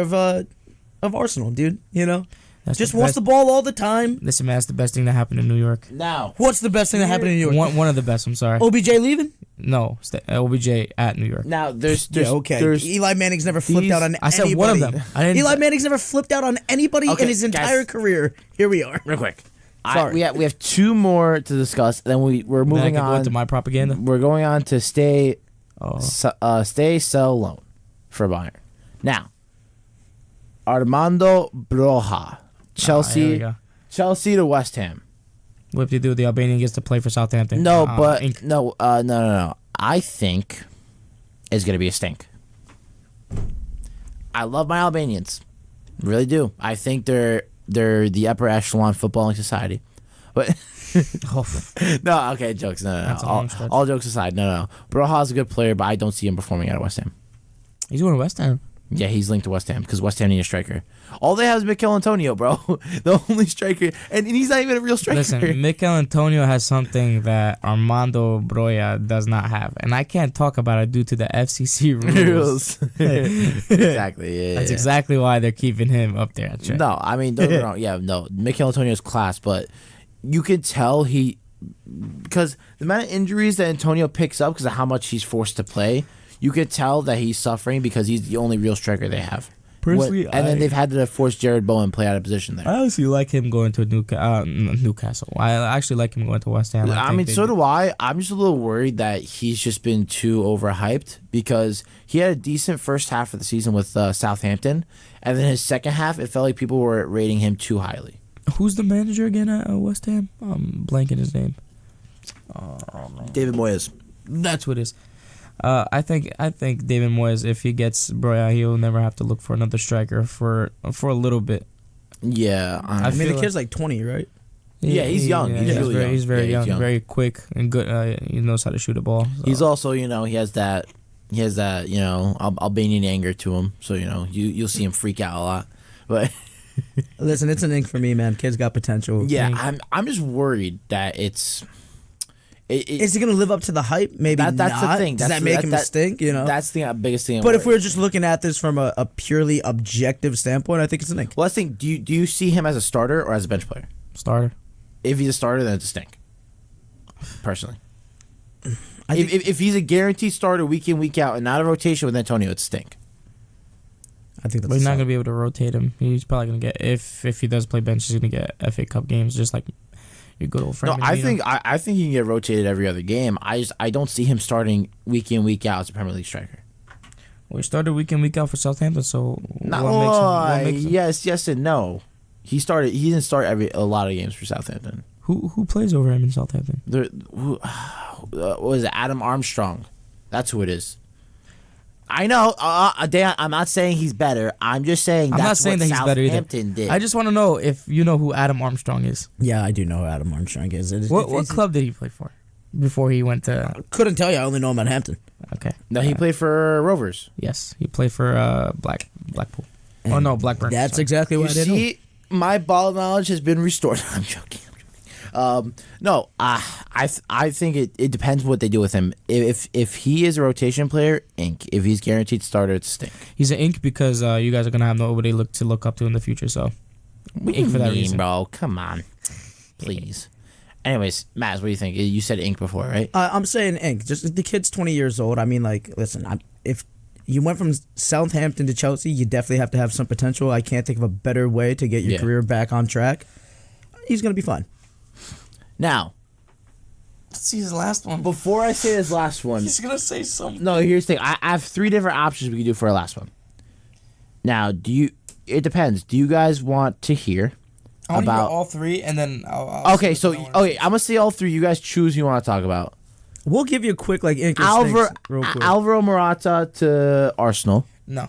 of Arsenal, dude. You know, That's just the wants best. the ball all the time. Listen, man, that's the best thing that happened in New York. Now, What's the best thing that happened in New York? One of the best. I'm sorry. OBJ leaving? No, OBJ at New York. there's Yeah, okay. there's Eli Manning's never flipped out on I said anybody. one of them. I didn't. Eli Manning's never flipped out on anybody Okay, in his guys. entire career. Here we are. real quick. Sorry. We have 2 more to discuss. Then we're Then I moving could go on. into my propaganda. We're going on to stay, Oh. sell, loan for Bayern. Now, Armando Broja, Here we go. Chelsea to West Ham. What do you do? The Albanian gets to play for Southampton. No, Inc. no. I think it's gonna be a stink. I love my Albanians, really do. I think they're the upper echelon footballing society, but Oh, no. Okay, jokes. No. That's a long stretch. All jokes aside, no. Broja's a good player, but I don't see him performing out of West Ham. he's going to West Ham. Yeah, he's linked to West Ham because West Ham need a striker. All they have is Mikel Antonio, bro. The only striker, and he's not even a real striker. Listen, Mikel Antonio has something that Armando Broja does not have, and I can't talk about it due to the FCC rules. Exactly. Yeah. That's exactly why they're keeping him up there. No, I mean, don't get me wrong. Yeah, no, Mikel Antonio's class, but you could tell because the amount of injuries that Antonio picks up because of how much he's forced to play, you could tell that he's suffering because he's the only real striker they have. Personally, and then they've had to force Jared Bowen play out of position there. I honestly like him going to Newcastle. I actually like him going to West Ham. I mean, so do I. I'm just a little worried that he's just been too overhyped because he had a decent first half of the season with Southampton, and then his second half, it felt like people were rating him too highly. Who's the manager again at West Ham? I'm blanking his name. David Moyes. That's what it is. I think David Moyes, if he gets Broja, he'll never have to look for another striker for a little bit. Yeah, I mean, the feel kid's like 20, right? Yeah, he's young. He's really young. He's very Yeah, he's young, young. very quick and good. He knows how to shoot a ball. So. He's also, he has that, Albanian anger to him. So you'll see him freak out a lot. But Listen, it's an ink for me, man. Kid's got potential. yeah, I'm just worried that it's. Is he going to live up to the hype? Maybe That's not. the thing. Does that make him a stink? That's the biggest thing. I'm But if worried. we're just looking at this from a purely objective standpoint, I think it's an ink. Well, let's think. Do you see him as a starter or as a bench player? Starter. If he's a starter, then it's a stink. Personally, I think, if he's a guaranteed starter week in week out and not a rotation with Antonio, it's a stink. I think that's But he's not solid. gonna be able to rotate him. He's probably gonna get if he does play bench, he's gonna get FA Cup games, just like your good old friend. No, I think he can get rotated every other game. I don't see him starting week in week out as a Premier League striker. We started week in week out for Southampton, so No, what makes him? yes and no. He didn't start a lot of games for Southampton. Who plays over him in Southampton? What was it? Adam Armstrong. That's who it is. I know. Dan, I'm not saying he's better. I'm just saying I'm that's not saying what that he's better either. Southampton did. I just want to know if you know who Adam Armstrong is. Yeah, I do know who Adam Armstrong is. What club did he play for before he went to? Couldn't tell you. I only know him at Hampton. Okay. No, he played for Rovers. Yes, he played for Blackpool. Oh no, Blackburn. That's sorry. exactly You what I did know. see, my ball knowledge has been restored. I'm joking. No, I think it depends what they do with him. If he is a rotation player, ink. If he's guaranteed starter, it's stink. He's an ink because you guys are gonna have nobody to look up to in the future. So Ink for that reason. bro? Come on, please. Anyways, Mazz, what do you think? You said Ink before, right? I'm saying Ink. Just the kid's 20 years old. I mean, like, listen, if you went from Southampton to Chelsea, you definitely have to have some potential. I can't think of a better way to get your career back on track. He's gonna be fine. Now, Let's see his last one. before I say his last one, He's gonna say something. no, here's the thing. I have 3 different options we can do for our last one. Now, it depends. Do you guys want to hear I want to about hear all 3, and then I'll okay, so I'm gonna say all 3. You guys choose who you want to talk about. We'll give you a quick like Ink or Alvaro stinks real quick. Morata to Arsenal. No.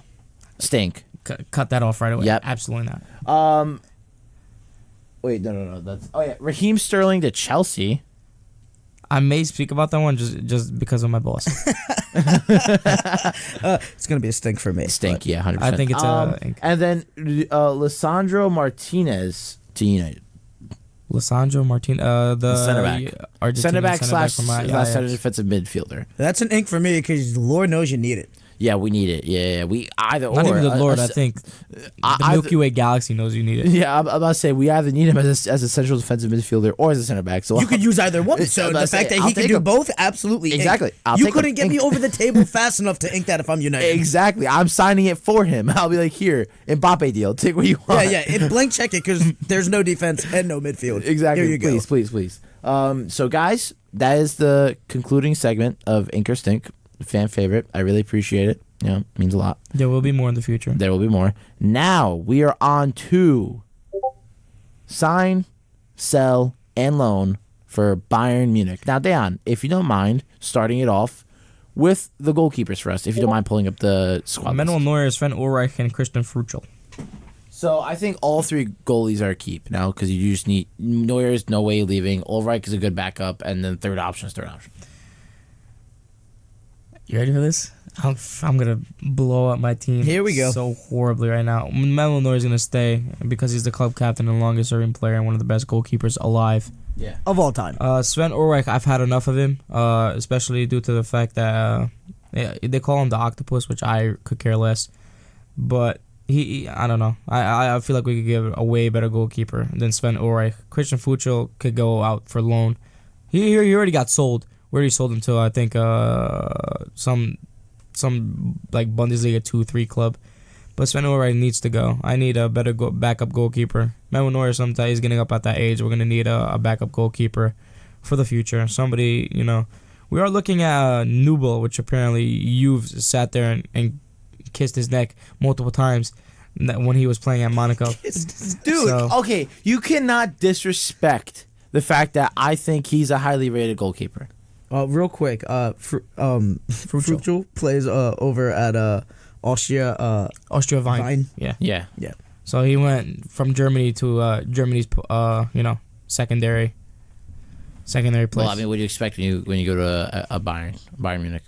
Stink. Cut that off right away. Yep. Absolutely not. Wait, no. That's Raheem Sterling to Chelsea. I may speak about that one just because of my boss. It's gonna be a stink for me. Stink, but- yeah, 100%. I think it's and then Lisandro Martinez to United. Lisandro Martin, the Center back. Argentinian Center back slash from center defensive midfielder. That's an Ink for me because Lord knows you need it. Yeah, we need it. Yeah. We either Not or. even the Lord, I think. The Milky Way Galaxy knows you need it. Yeah, I'm about to say we either need him as a central defensive midfielder or as a center back. So You could use either one. So the fact that he can do both, absolutely. Ink. Exactly. You couldn't get me over the table fast enough to Ink that if I'm United. Exactly. I'm signing it for him. I'll be like, here, Mbappe deal. Take what you want. Yeah. And blank check it because there's no defense and no midfield. Exactly. Here you go. Please. So guys, that is the concluding segment of Ink or Stink, fan favorite. I really appreciate it. You know, it means a lot. There will be more in the future. There will be more. Now we are on to sign, sell, and loan for Bayern Munich. Now, Dejan, if you don't mind starting it off with the goalkeepers for us, if you don't mind pulling up the squad list. Manuel Neuer, Sven Ulreich, and Christian Fruchel. So I think all 3 goalies are a keep now because you just need Neuer's no way leaving. Ulreich is a good backup, and then third option. You ready for this? I'm gonna blow up my team. Here we go. So horribly right now. Manuel Neuer is gonna stay because he's the club captain and longest serving player and one of the best goalkeepers alive. Yeah. Of all time. Sven Ulreich, I've had enough of him, especially due to the fact that they call him the octopus, which I could care less. But I don't know. I feel like we could give a way better goalkeeper than Sven Ulreich. Christian Fuchel could go out for loan. He already got sold. We already sold him to I think some like Bundesliga 2-3 club. But Sven Ulreich needs to go. I need a better backup goalkeeper. Manuel Neuer sometimes he's getting up at that age. We're gonna need a backup goalkeeper for the future. Somebody, we are looking at Nubel, which apparently you've sat there and kissed his neck multiple times when he was playing at Monaco. Dude, okay, you cannot disrespect the fact that I think he's a highly rated goalkeeper. Real quick, Fruchel plays over at Austria Vine. Yeah. So he went from Germany to Germany's secondary place. Well, I mean, what do you expect when you go to a Bayern Munich?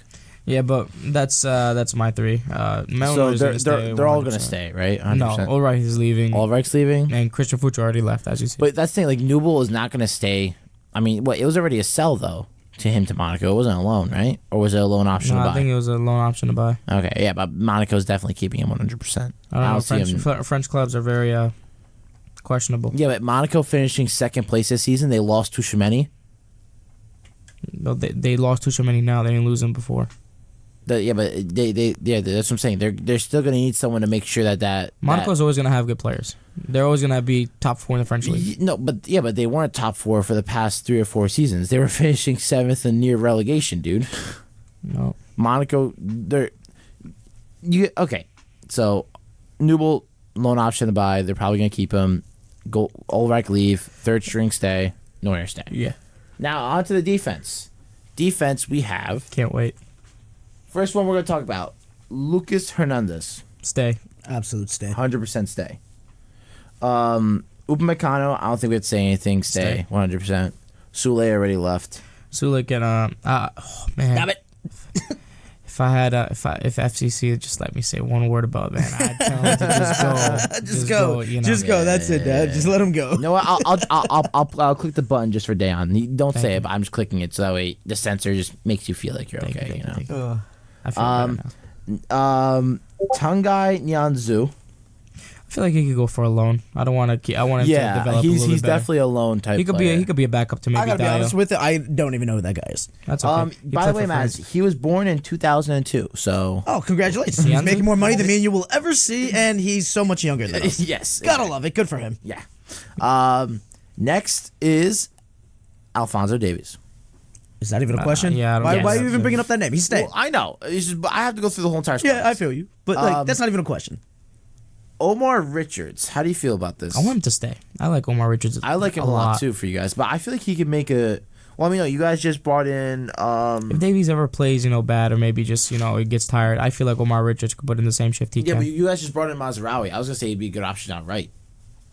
Yeah, but that's my 3. So they're all gonna stay, right? 100%. No, Ulreich is leaving. Ulreich's leaving, and Christian Fuchel already left, as you see. But that's the thing. Like Nubel is not gonna stay. I mean, it was already a sell though to him to Monaco. It wasn't a loan, right? Or was it a loan option to buy? I think it was a loan option to buy. Okay, yeah, but Monaco's definitely keeping him 100%. I don't know. French clubs are very questionable. Yeah, but Monaco finishing second place this season, they lost to Tchouameni. No, they lost to Tchouameni now. They didn't lose him before. That's what I'm saying. They're still gonna need someone to make sure that Monaco's always gonna have good players. They're always gonna be top 4 in the French league. No, but they weren't top 4 for the past 3 or 4 seasons. They were finishing 7th and near relegation, dude. No, Monaco, okay. So Nubel loan option to buy. They're probably gonna keep him. Ulreich leave. Third string stay. Neuer stay. Yeah. Now on to the defense. Defense we have. Can't wait. First one we're gonna talk about. Lucas Hernandez. Stay. Absolute stay. 100% stay. Upamecano, I don't think we have to say anything. Stay. 100%. Sule already left. Sule can man. Damn it. If FCC would just let me say one word about it, man, I'd tell him to just go. Just go. That's it, Dad. Just let him go. You know what? I'll click the button just for Dejan. Don't say it, but I'm just clicking it so that way the sensor just makes you feel like you're okay. Thank you. I feel better now. Tanguy Nianzou. I feel like he could go for a loan. I don't want to. I want him to develop. He's better. definitely a loan type. He could player. be a backup to maybe. I gotta be Dio. honest with it. I don't even know who that guy is. That's okay. He By the way, played for Mazz, France. he was born in 2002. So Oh, congratulations! He's Dejan? making more money than me and you will ever see, and he's so much younger than us. yes, Gotta love it. Good for him. Yeah. Next is Alphonso Davies. Is that even a question? yeah, I don't Why guess are you so. even bringing up that name? He's staying. Well, I know. It's just, but I have to go through the whole entire squad. Yeah, I feel you, but like that's not even a question. Omar Richards. How do you feel about this? I want him to stay. I like Omar Richards. I like him a lot too for you guys, but I feel like he could make a. Well, I mean, no, you guys just brought in. If Davies ever plays, bad or maybe just it gets tired, I feel like Omar Richards could put in the same shift he Yeah, can. but you guys just brought in Mazraoui. I was gonna say he'd be a good option outright,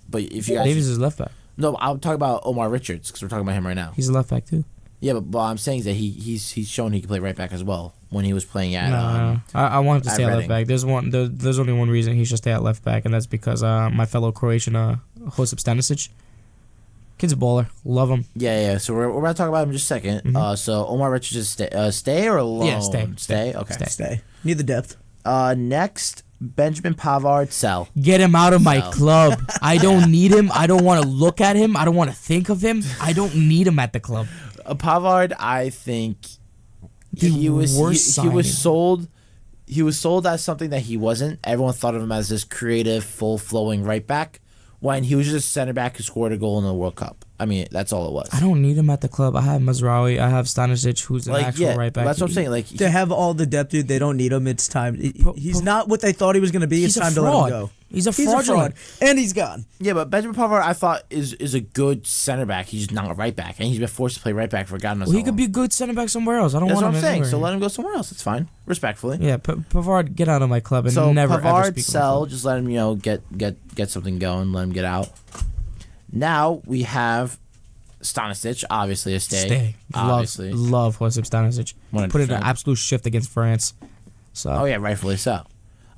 but if you guys Davies is left back. no, I'm talking about Omar Richards because we're talking about him right now. He's a left back too. Yeah, but what I'm saying is that he's shown he can play right back as well when he was playing at. No. I want him to at stay at left Reading. back. There's only one reason he should stay at left back, and that's because my fellow Croatian Josip Stanisic, kid's a baller. Love him. Yeah. So we're about to talk about him in just a second. Mm-hmm. So Omar Richards is stay or loan? Yeah, stay. Stay. Okay. Stay. Stay. Need the depth. Next, Benjamin Pavard, sell. Get him out of my So. club. I don't need him. I don't want to look at him. I don't want to think of him. I don't need him at the club. Pavard, I think The he was worst he was signing. sold. He was sold as something that he wasn't. Everyone thought of him as this creative, full flowing right back when he was just a center back who scored a goal in the World Cup. I mean, that's all it was. I don't need him at the club. I have Mazraoui. I have Stanisic, who's an actual right back. That's what I'm saying. Like They have all the depth, dude. They don't need him. It's time. He's not what they thought he was going to be. It's He's a time to let fraud. him go. He's a He's a fraudulent. fraud, and he's gone. yeah, but Benjamin Pavard, I thought is a good center back. He's not a right back, and he's been forced to play right back for God knows Well, how he could long. be a good center back somewhere else. I don't That's want what him I'm saying. anywhere. So let him go somewhere else. It's fine, respectfully. Yeah, Pavard, get out of my club and So never ever Pavard, speak of my sell. club. Just let him, get something going. Let him get out. Now we have Stanisic, obviously a stay. Obviously. Love Josip Stanisic. 100%. Put in an absolute shift against France. So Oh yeah, rightfully so.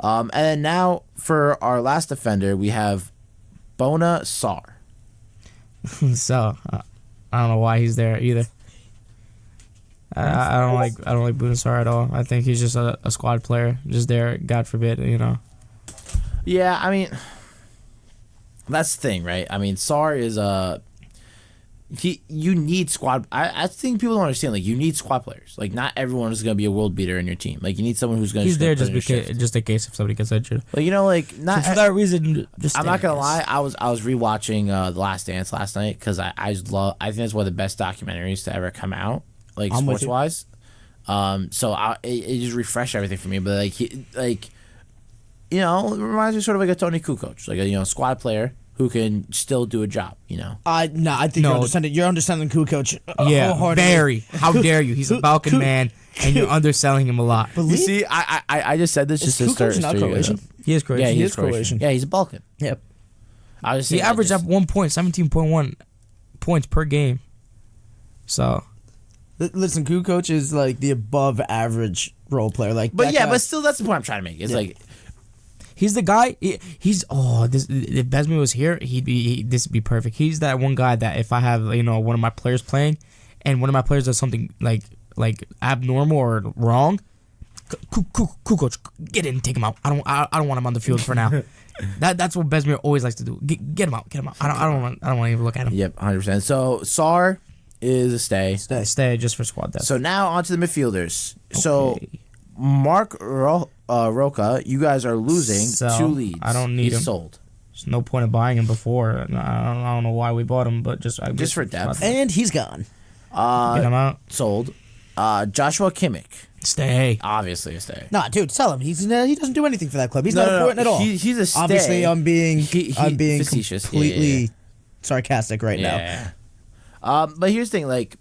And then now for our last defender, we have Bona Sar. so I don't know why he's there either. I don't like Bunasar at all. I think he's just a squad player, just there. God forbid, Yeah, I mean, that's the thing, right? I mean, Sar is you need squad. I think people don't understand. Like, you need squad players. Like, not everyone is going to be a world beater in your team. Like, you need someone who's going to. He's there just in case if somebody gets injured. Like, not So for that reason, just I'm stay, not gonna I guess. lie. I was rewatching The Last Dance last night because I think it's one of the best documentaries to ever come out, like I'm with sports wise. So it just refreshed everything for me. But it reminds me sort of like a Tony Kukoc, like a squad player who can still do a job. I think No. you're understanding Kukoc. Yeah, wholeheartedly. very. How dare you? He's a Balkan man, and you're underselling him a lot. You see, I just said this just to Kukoc start. not stir you Croatian? up. He is Croatian. Yeah, He he's is Croatian. Yeah, he's a Balkan. Yep. I was just He saying, averaged at 1 point, 17.1 points per game. So Listen, Kukoc is like the above average role player. Like, But that yeah, guy- but still, that's the point I'm trying to make. It's like. he's the guy. If Besme was here, this would be perfect. He's that one guy that if I have one of my players playing, and one of my players does something like abnormal or wrong, Kukoc, get in, take him out. I don't want him on the field for now. That's what Besme always likes to do. Get him out. I don't want to even look at him. Yep, 100%. So Sar is a stay. Stay just for squad depth. So now on to the midfielders. So Okay. Mark Roca, you guys are losing So, 2 leads. I don't need He's him. sold. There's no point in buying him before. I don't know why we bought him, but just For depth. and he's gone. Get him out. Sold. Joshua Kimmich, Stay. obviously a stay. Nah, dude, sell him. He doesn't do anything for that club. He's not important at all. He's a stay. Obviously, I'm being facetious. completely sarcastic right now. Yeah. But here's the thing, like,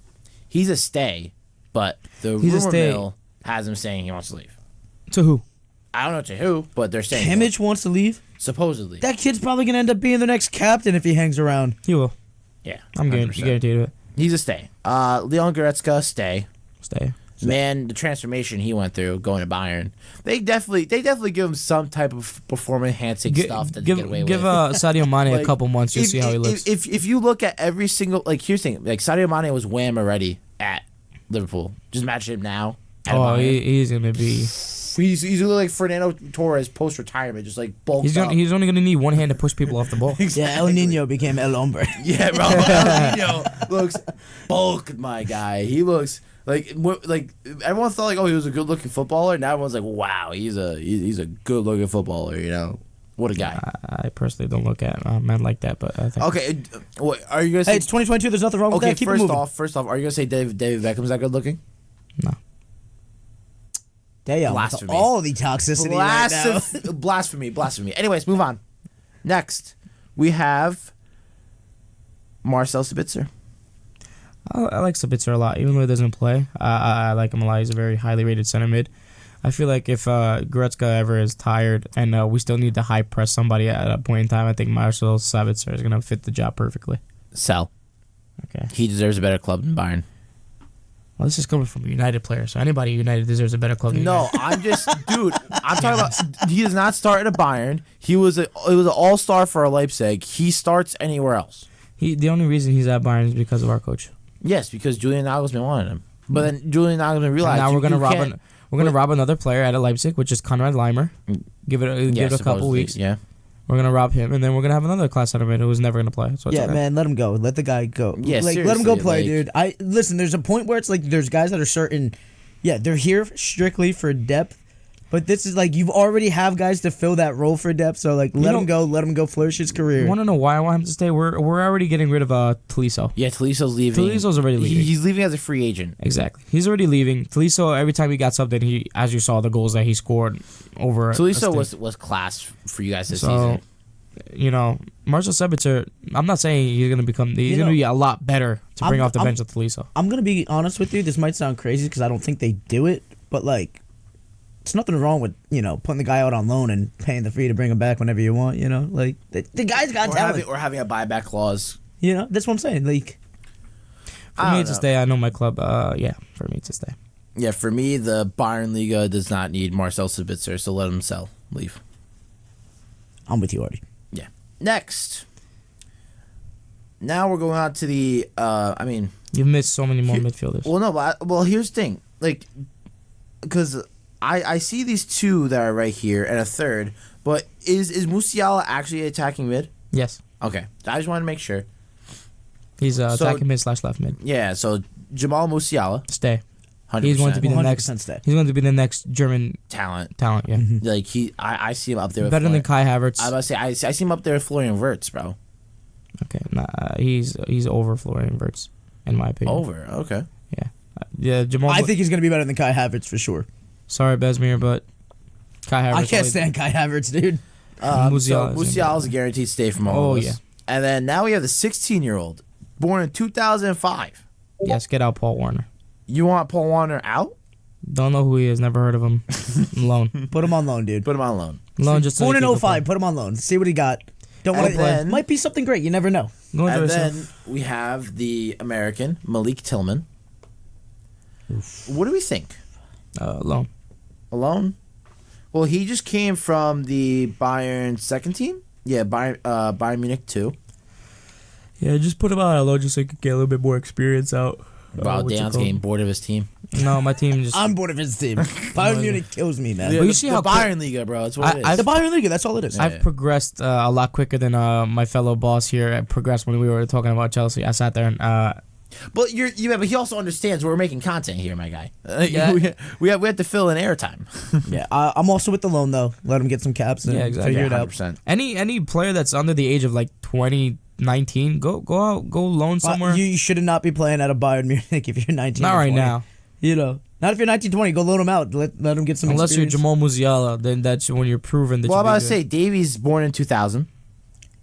he's a stay, but the He's a rumor stay. mill has him saying he wants to leave. To who? I don't know to who, but they're saying Kimmich wants to leave. supposedly. That kid's probably gonna end up being the next captain if he hangs around. He will. Yeah, I'm 100%. guaranteed of it. He's a stay. Leon Goretzka, stay. Stay. Man, the transformation he went through going to Bayern, they definitely give him some type of performance enhancing stuff that they get away give with. Sadio Mane Like, a couple months, you'll see how he looks. If you look at every single, like, here's the thing, like, Sadio Mane was wham already at Liverpool. Just imagine him now. At Bayern. He's gonna be. He's like Fernando Torres post retirement, just like bulked up. He's only gonna need one hand to push people off the ball. Yeah, El Nino became El Hombre. Yeah, bro. El Nino looks bulked, my guy. He looks like everyone thought like, oh, he was a good looking footballer. Now everyone's like, wow, he's a good looking footballer. You know, what a guy. I personally don't look at men like that, but I think Okay, what are you gonna say? Hey, it's 2022. There's nothing wrong with Okay, that. Keep it moving. first off, are you gonna say David Beckham's that good looking? no. Damn, Blasphemy. all the toxicity right now. Blasphemy. Anyways, move on. Next, we have Marcel Sabitzer. I like Sabitzer a lot, even though he doesn't play. I like him a lot. He's a very highly rated center mid. I feel like if Goretzka ever is tired and we still need to high press somebody at a point in time, I think Marcel Sabitzer is gonna fit the job perfectly. Sell. Okay. He deserves a better club than Bayern. Well, this is coming from a United player, so anybody at United deserves a better club than No, United. I'm just, dude. I'm talking about. He does not start at Bayern. He was an all-star for Leipzig. He starts anywhere else. The only reason he's at Bayern is because of our coach. Yes, because Julian Nagelsmann wanted him. But then Julian Nagelsmann realized. And now you we're gonna rob another player at Leipzig, which is Konrad Leimer. Give it a couple weeks. Yeah. We're gonna rob him, and then we're gonna have another class center mid who's never gonna play. So it's Yeah, okay. man, let him go. Let the guy go. Yeah, like let him go seriously, play, like- dude. Listen. There's a point where it's like there's guys that are certain. Yeah, they're here strictly for depth, but this is like you've already have guys to fill that role for depth. So like let him go. Let him go flourish his career. You want to know why I want him to stay? We're already getting rid of Tolisso. Yeah, Toliso's leaving. Toliso's already leaving. He's leaving as a free agent. Exactly. He's already leaving. Tolisso, every time he got something, as you saw the goals that he scored over. Toliso was class for you guys this So, season. you know, Marcel Sabitzer, I'm not saying he's going to be a lot better to bring off the bench of Tolisso. I'm gonna be honest with you. This might sound crazy because I don't think they do it, but like, it's nothing wrong with putting the guy out on loan and paying the fee to bring him back whenever you want. Like the guy's got talent. Or having a buyback clause. That's what I'm saying. Like, For me to stay, I know my club. For me to stay. Yeah, for me, the Bayern Liga does not need Marcel Sabitzer, so let him leave. I'm with you, Ardi. Yeah. Next. Now we're going on to the. You've missed so many more midfielders. Well, no, but here's the thing, like, because I see these two that are right here and a third, but is Musiala actually attacking mid? Yes. Okay, I just want to make sure. He's attacking mid / left mid. Yeah, so Jamal Musiala, Stay. 100%. He's going to be the 100% next. stay. He's going to be the next German talent. Yeah. Like I see him up there. With Better than Kai Havertz. I was about to say I see him up there with Florian Wirtz, bro. Okay, he's over Florian Wirtz, in my opinion. Over, okay. Yeah, Jamal. I think he's gonna be better than Kai Havertz for sure. Sorry, Besmir, but Kai Havertz. I can't stand Kai Havertz, dude. Musiala's a guaranteed stay from all of us. Yeah. And then now we have the 16-year-old, born in 2005. Yes, get out Paul Warner. You want Paul Warner out? Don't know who he is. Never heard of him. Loan. Put him on loan, dude. Put him on loan. Loan just. Born in 05. Put him on loan. See what he got. Don't want to play. Might be something great. You never know. And then we have the American Malik Tillman. What do we think? Loan. Alone? Well, he just came from the Bayern second team. Yeah, Bayern Munich 2. Yeah, just put him out alone just so he could get a little bit more experience out. Wow, Dejan's getting bored of his team. No, my team just. I'm bored of his team. Bayern Munich kills me, man. Yeah, you see the how Bayern Liga, bro. That's what it is. The Bayern Liga, that's all it is. I've progressed a lot quicker than my fellow boss here progressed when we were talking about Chelsea. I sat there and. But but he also understands we're making content here, my guy. Yeah. we have to fill in airtime. Yeah, I'm also with the loan though. Let him get some caps and figure it out. 100%. Any player that's under the age of like 2019, go out, go loan somewhere. You should not be playing at a Bayern Munich if you're 19. Not or right 20. now. Not if you're 19, 20. Go loan him out. Let him get some. Unless experience. you're Jamal Musiala, then that's when you're proven that. Well, I'm you're about to say Davies born in 2000.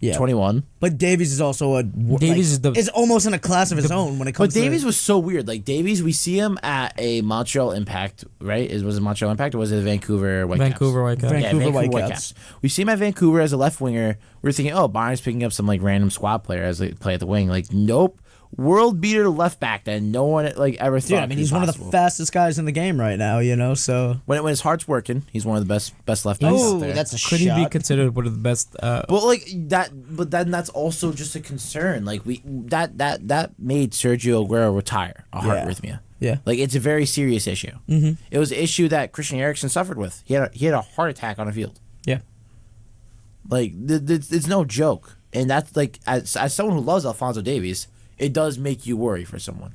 Yeah. 21. But Davies is also is almost in a class of his own when it comes. But Davies was so weird. Like Davies, we see him at a Montreal Impact, right? Was it Montreal Impact or was it Vancouver Whitecaps? Vancouver Whitecaps. Vancouver Vancouver Whitecaps. We see him at Vancouver as a left winger. We're thinking, oh, Bayern's picking up some like random squad player as they play at the wing. Like, nope. world beater left back that no one like ever thought. Dude, I mean, he's one of the fastest guys in the game right now, so. When his heart's working, he's one of the best left backs out there. That's a Could shot. he be considered one of the best? But like that, but then that's also just a concern. Like that made Sergio Aguero retire a heart arrhythmia. Yeah. Like it's a very serious issue. Mm-hmm. It was an issue that Christian Eriksen suffered with. He had a heart attack on the field. Yeah. Like it's no joke, and that's like as someone who loves Alphonso Davies, it does make you worry for someone.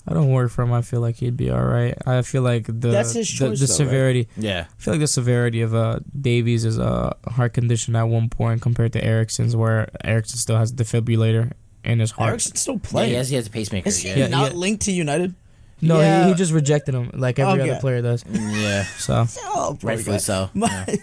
I don't worry for him. I feel like he'd be all right. I feel like That's his choice, the though, severity. right? Yeah. I feel like the severity of Davies is a heart condition at one point compared to Eriksen's, where Eriksen still has a defibrillator in his heart. Eriksen's still Yeah, playing. he has a pacemaker. Is he Yeah. not linked to United? No, Yeah. he just rejected him like every Okay. other player does. Yeah. So Oh, poor Rightfully guy. so. My- Yeah.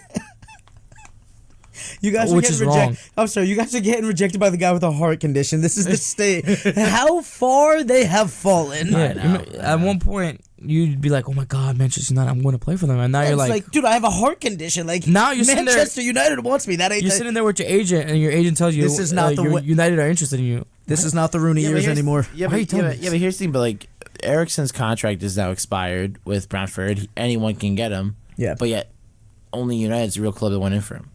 You guys are Which getting is wrong. I'm sorry, you guys are getting rejected by the guy with a heart condition. This is the state. How far they have fallen. yeah, know. at one point you'd be like, "Oh my God, Manchester United, I'm going to play for them," and now you're It's like, dude, I have a heart condition. Like Now you're sitting there- Manchester United wants me. That ain't. you're sitting there with your agent, and your agent tells you, This is not the your way- United are interested in you. This is not the Rooney Yeah, but years here's- anymore. Yeah, Why are you but, telling me yeah, but here's the thing. But like Eriksen's contract is now expired with Brentford. Anyone can get him. Yeah. But yet, only United's the real club that went in for him.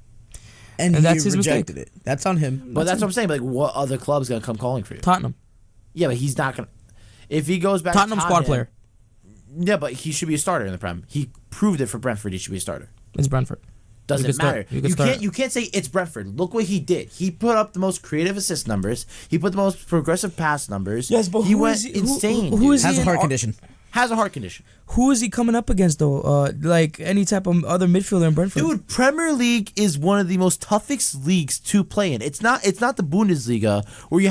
And that's he his mistake. rejected it. That's on him. But that's what I'm saying. But like, what other club's gonna come calling for you? Tottenham, Yeah, but he's not gonna. If he goes back, Tottenham to squad Tottenham, player. Yeah, but he should be a starter in the Prem. He proved it for Brentford. He should be a starter. It's Brentford. Doesn't could start- matter. you could start. You can't say it's Brentford. Look what he did. He put up the most creative assist numbers. He put the most progressive pass numbers. Yes, but he who went is he- who- insane. who dude. is he Has a in heart Ar- condition. Has a heart condition. Who is he coming up against though? Like any type of other midfielder in Brentford. Dude, Premier League is one of the most toughest leagues to play in. It's not the Bundesliga where you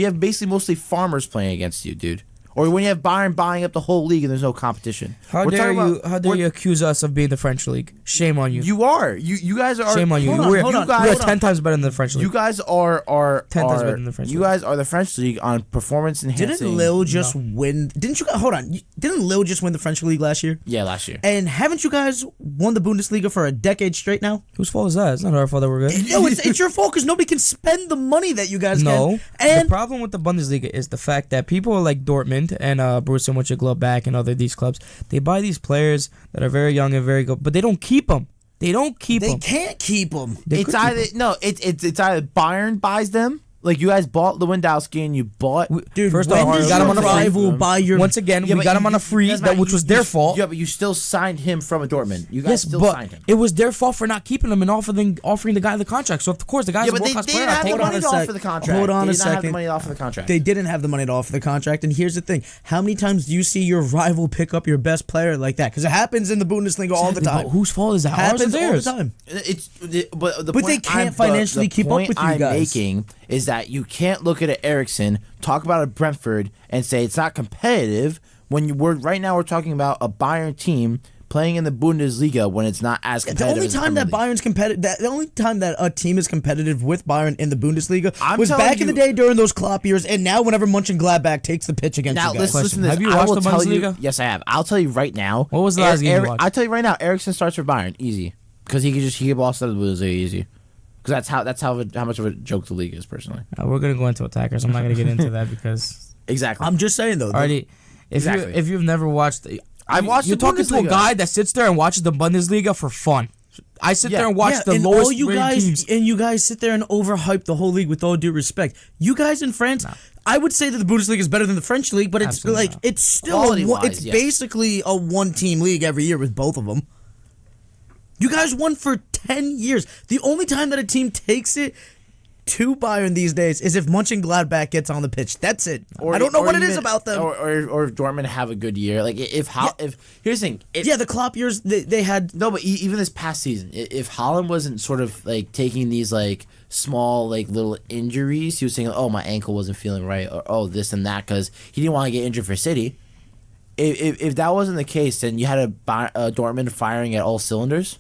have basically mostly farmers playing against you, dude. Or when you have Bayern buying up the whole league and there's no competition. How We're dare talking you? about- How dare we're- you accuse us of being the French league? Shame on you. You are. You guys are. Shame on you. Hold on, We're, hold on, we're hold on. 10 times better than the French league. You guys are 10 times are- better than the French You league. guys are the French league on performance enhancing. Didn't Lille just win? Didn't you guys? Hold on. Didn't Lille just win the French league last year? Yeah, last year. And haven't you guys won the Bundesliga for a decade straight now? Whose fault is that? It's not our fault that we're good. No, it's your fault because nobody can spend the money that you guys No. can. And The problem with the Bundesliga is the fact that people like Dortmund and Borussia Mönchengladbach and other these clubs, they buy these players that are very young and very good, but they don't keep them. They don't keep they them. can't keep them. It's either it's either Bayern buys them. Like you guys bought Lewandowski and you bought. Dude, First when off, does we got him your on a free. rival buy your? Once again, Yeah, we but got him you- on a free, that's not- which was their fault. Yeah, but you still signed him from a Dortmund. You guys Yes, still but signed him. it was their fault for not keeping him and offering the guy the contract. So of course the guy's Yeah, a but world they class didn't player. I have take the him on money a to sec. offer the contract. Hold on They a did not have the second. money to offer the contract. They didn't have the money to offer the contract, and here's the thing: how many times do you see your rival pick up your best player like that? Because it happens in the Bundesliga all the Exactly, time. but whose fault is that? Ours or Happens all the theirs? time. But the But point they can't I'm- financially the keep up point with you I'm guys. making is that you can't look at an Ericsson, talk about a Brentford, and say it's not competitive when right now we're talking about a Bayern team playing in the Bundesliga when it's not as The competitive. only as the time that Premier League. Bayern's competitive, the only time that a team is competitive with Bayern in the Bundesliga I'm was telling back in the you- day during those Klopp years, and now whenever Mönchengladbach takes the pitch against Now you guys. listen to this. Have you I watched will the tell you. Bundesliga? Yes, I have. I'll tell you right now. What was the last game you watched? I'll tell you right now. Ericsson starts for Bayern, easy, because he could boss out of the Bundesliga easy. Because that's how much of a joke the league is personally. We're gonna go into attackers. I'm not gonna get into that because Exactly. I'm just saying though. already, Exactly. if you've never watched, I've watched You're the talking to a Bundesliga. guy that sits there and watches the Bundesliga for fun. I sit Yeah. there and watch the and lowest all you rated guys teams. and you guys sit there and overhype the whole league with all due respect. You guys in France, I would say that the Bundesliga is better than the French league, but it's Absolutely like not. it's still Quality-wise, it's yes. basically a one-team league every year with both of them. You guys won for 10 years. The only time that a team takes it to Bayern these days is if Mönchengladbach gets on the pitch. That's it. I don't know what it is about them. Or if Dortmund have a good year. Like if here's the thing. Yeah, the Klopp years they had. No, but even this past season, if Holland wasn't sort of like taking these like small like little injuries, he was saying, "Oh, my ankle wasn't feeling right," or "Oh, this and that," because he didn't want to get injured for City. If that wasn't the case, then you had a Dortmund firing at all cylinders.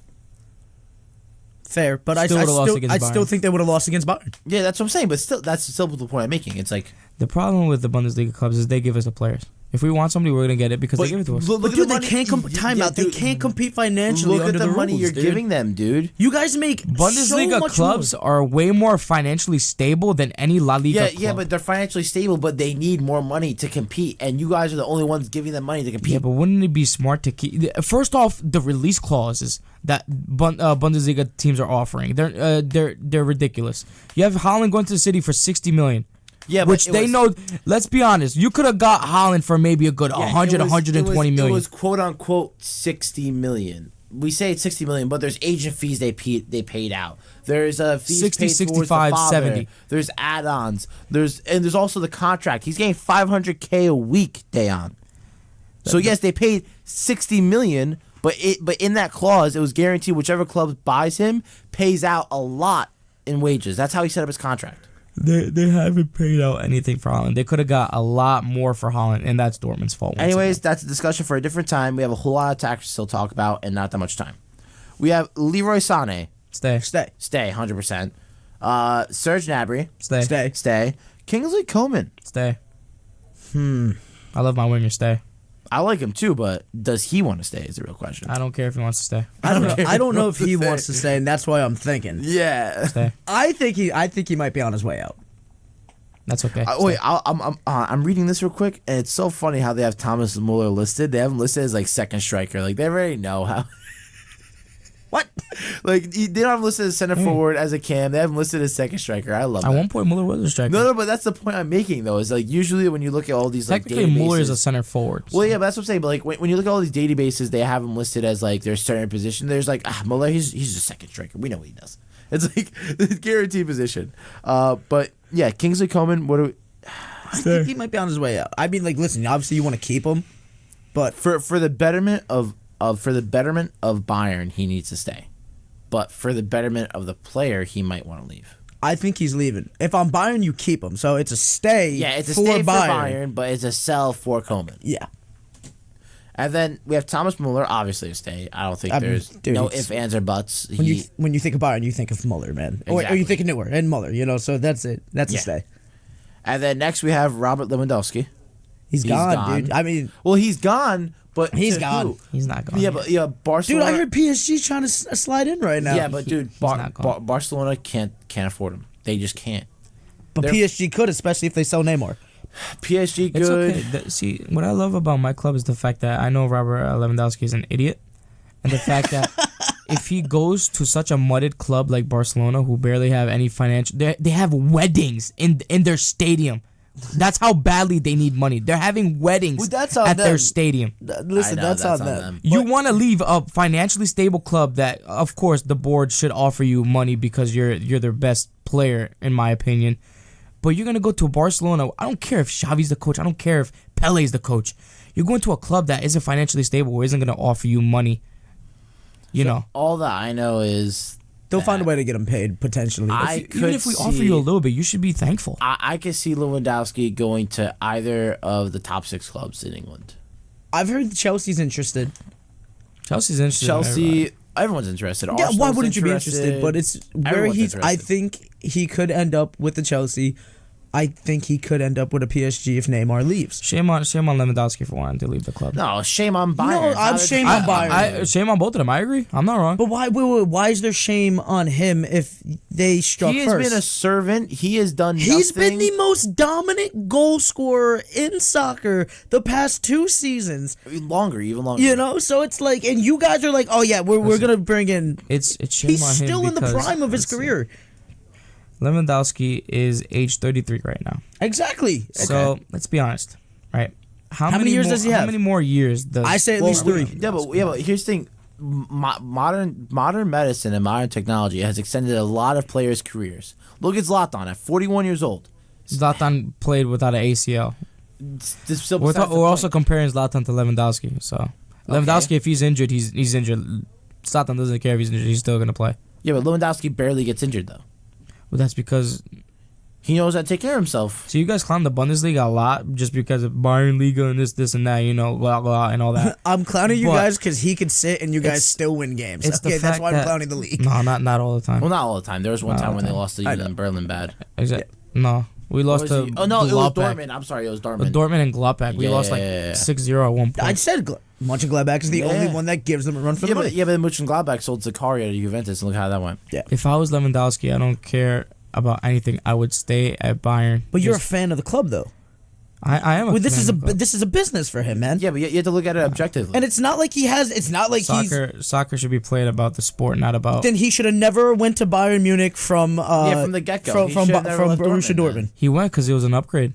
Fair, but Still would've lost against I still Bayern. think they would have lost against Bayern. Yeah, that's what I'm saying. But still, that's still the point I'm making. It's like The problem with the Bundesliga clubs is they give us the players. If we want somebody, we're gonna get it because they give it to us. But dude, they can't They can't compete financially Look under at the the money rules, you're dude. giving them, dude. You guys make Bundesliga so much clubs more. are way more financially stable than any La Liga club. Yeah, but they're financially stable, but they need more money to compete, and you guys are the only ones giving them money to compete. Yeah, but wouldn't it be smart to keep? First off, the release clauses that Bundesliga teams are offering, they're ridiculous. You have Haaland going to the City for 60 million. Yeah, but which they know. Let's be honest. You could have got Haaland for maybe a good 120 million. It was quote unquote 60 million. We say it's 60 million, but there's agent fees they paid out. There's fees 60, paid 65, towards the father. 70. There's add-ons. There's also the contract. He's getting $500K a week, Dejan. So yes, they paid 60 million, but in that clause, it was guaranteed whichever club buys him pays out a lot in wages. That's how he set up his contract. They haven't paid out anything for Haaland. They could have got a lot more for Haaland, and that's Dortmund's fault. Anyways, that's a discussion for a different time. We have a whole lot of tactics to still talk about, and not that much time. We have Leroy Sané. Stay. 100%. Serge Gnabry. Stay. Kingsley Coman. Stay. I love my winger. Stay. I like him too, but does he want to stay is the real question. I don't care if he wants to stay. I don't know. I don't know if he wants to stay, and that's why I'm thinking. Yeah. Stay. I think he might be on his way out. That's okay. Wait, I'm reading this real quick, and it's so funny how they have Thomas Muller listed. They have him listed as like second striker. Like they already know how. What? Like they don't have him listed as center forward as a cam. They have him listed as second striker. I love that. At one point, Muller was a striker. No, but that's the point I'm making though. Is like usually when you look at all these like technically Muller is a databases- center forward. Well, yeah, but that's what I'm saying. But like when you look at all these databases, they have him listed as like their certain position. There's like Muller, he's a second striker. We know what he does. It's like the guaranteed position. But yeah, Kingsley Coman. What do we? I think he might be on his way out. I mean, like, listen, obviously you want to keep him, but For the betterment of Bayern, he needs to stay. But for the betterment of the player, he might want to leave. I think he's leaving. If I'm Bayern, you keep him. So it's a stay. Yeah, it's a for stay Bayern. for Bayern, but it's a sell for Coman. Yeah. And then we have Thomas Muller, obviously a stay. I don't think there's no ifs, ands, or buts. When you think of Bayern, you think of Muller, man. Or Exactly. you think of Neuer and Muller, So that's it. That's a stay. And then next we have Robert Lewandowski. He's gone, dude. I mean, well, he's gone, but He's to gone. who? He's not gone. Yeah, but Barcelona. dude, I heard PSG's trying to slide in right now. Yeah, but dude, not gone. Barcelona can't afford him. They just can't. but PSG could, especially if they sell Neymar. PSG It's good. okay. See, what I love about my club is the fact that I know Robert Lewandowski is an idiot, and the fact that if he goes to such a mudded club like Barcelona, who barely have any financial, they have weddings in their stadium. That's how badly they need money. They're having weddings Well, that's on at their them. stadium. Listen, I know, that's on them. You want to leave a financially stable club that, of course, the board should offer you money because you're their best player, in my opinion. But you're gonna go to Barcelona. I don't care if Xavi's the coach. I don't care if Pele's the coach. You're going to a club that isn't financially stable or isn't gonna offer you money. You know. All that I know is They'll find a way to get him paid, potentially. Even if we offer you a little bit, you should be thankful. I could see Lewandowski going to either of the top 6 clubs in England. I've heard Chelsea's interested. Chelsea's interested. Chelsea, everyone's interested. Yeah, why Arsenal's wouldn't you be interested? But it's where Everyone's he's. I interested. think he could end up with the Chelsea. I think he could end up with a PSG if Neymar leaves. Shame on Lewandowski for wanting to leave the club. No, shame on Bayern. No, I'm shame on Bayern. Shame on both of them. I agree. I'm not wrong. But why is there shame on him if they struck He has first? been a servant. He has done nothing. He's been the most dominant goal scorer in soccer the past 2 seasons. even longer. So it's like, and you guys are like, oh yeah, we're gonna bring in. It's shame He's on him still in the because- prime of his let's see. career. Lewandowski is age 33 right now. Exactly. So let's be honest, right? How many years more, does he have? How many more years does I say at least 3. Yeah, but here's the thing: modern medicine and modern technology has extended a lot of players' careers. Look at Zlatan at 41 years old. Zlatan played without an ACL. This still We're, besides the we're also point. comparing Zlatan to Lewandowski. So Lewandowski, if he's injured, he's injured. Zlatan doesn't care if he's injured; he's still gonna play. Yeah, but Lewandowski barely gets injured though. Well, that's because. He knows how to take care of himself. So you guys clown the Bundesliga a lot just because of Bayern Liga and this and that, blah blah and all that. I'm clowning you But guys because he could sit and you guys it's- still win games. it's the Okay, that's fact why I'm that- clowning the league. No, not all the time. Well, not all the time. There was one Not time all when the they time. lost to I Union Berlin bad. Exactly. No, We lost to Oh no, it was Gladbach. Dortmund. I'm sorry, it was Dortmund. Dortmund and Gladbach. We lost like 6-0 at one point. I said Mönchengladbach is the only one that gives them a run for the money. But Mönchengladbach sold Zakaria to Juventus, and look how that went. Yeah. If I was Lewandowski, I don't care about anything. I would stay at Bayern. But you're a fan of the club, though. I am. This is a business for him, man. Yeah, but you have to look at it objectively. And it's not like he has. It's not like Soccer should be played about the sport, not about. Then he should have never went to Bayern Munich from from the get-go. from Borussia Dortmund. He went because it was an upgrade.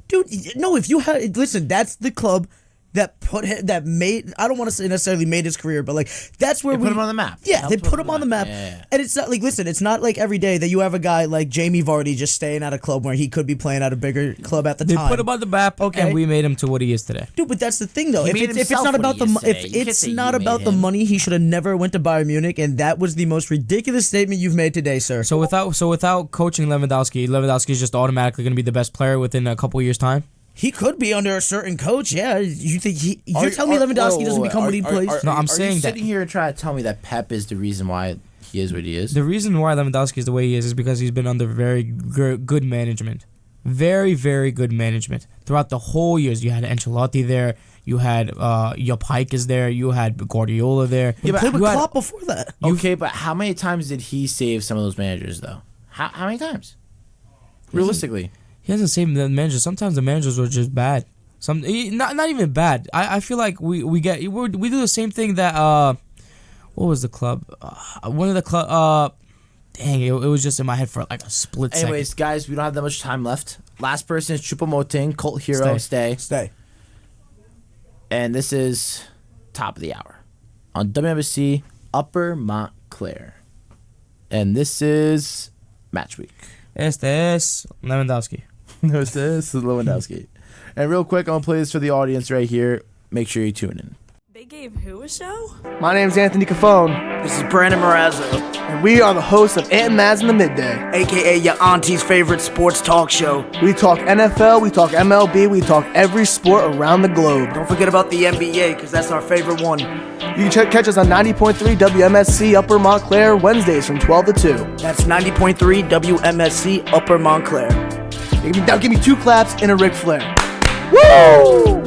Dude, no. If you had listen, that's the club that made. I don't want to say necessarily made his career, but like that's where put him on the map. Yeah, they put him on the map. Yeah. And it's not like listen, it's not like every day that you have a guy like Jamie Vardy just staying at a club where he could be playing at a bigger club at the time. They put him on the map, and we made him to what he is today. Dude, but that's the thing though. If it's not about the money, he should have never went to Bayern Munich, and that was the most ridiculous statement you've made today, sir. So without coaching Lewandowski is just automatically going to be the best player within a couple of years' time. He could be under a certain coach, yeah. You think you're telling me Lewandowski doesn't become what he plays? No, I'm saying that. Sitting here and trying to tell me that Pep is the reason why he is what he is. The reason why Lewandowski is the way he is because he's been under very good management, very very good management throughout the whole years. You had Ancelotti there, you had Jupp Heynckes there, you had Guardiola there. Yeah, but played with Klopp before that. Okay, but how many times did he save some of those managers though? How many times? Realistically. He hasn't saved the managers. Sometimes the managers were just bad. Not even bad. I feel like we do the same thing that what was the club? One of the club. Dang, it was just in my head for like a split second. Anyways, guys, we don't have that much time left. Last person is Choupo-Moting, cult hero. Stay. And this is top of the hour on WMSC Upper Montclair, and this is Matchweek. Este es Lewandowski. No, this is Lewandowski. And real quick, I'm going to play this for the audience right here. Make sure you tune in. They gave who a show? My name's Anthony Cafone, This is Brandon Morazzo, and we are the hosts of Ant and Mazz in the Midday. a.k.a. your auntie's favorite sports talk show. We talk NFL, we talk MLB, we talk every sport around the globe. Don't forget about the NBA, because that's our favorite one. You can catch us on 90.3 WMSC Upper Montclair, Wednesdays from 12 to 2. That's 90.3 WMSC Upper Montclair. Give me 2 claps and a Ric Flair. Woo!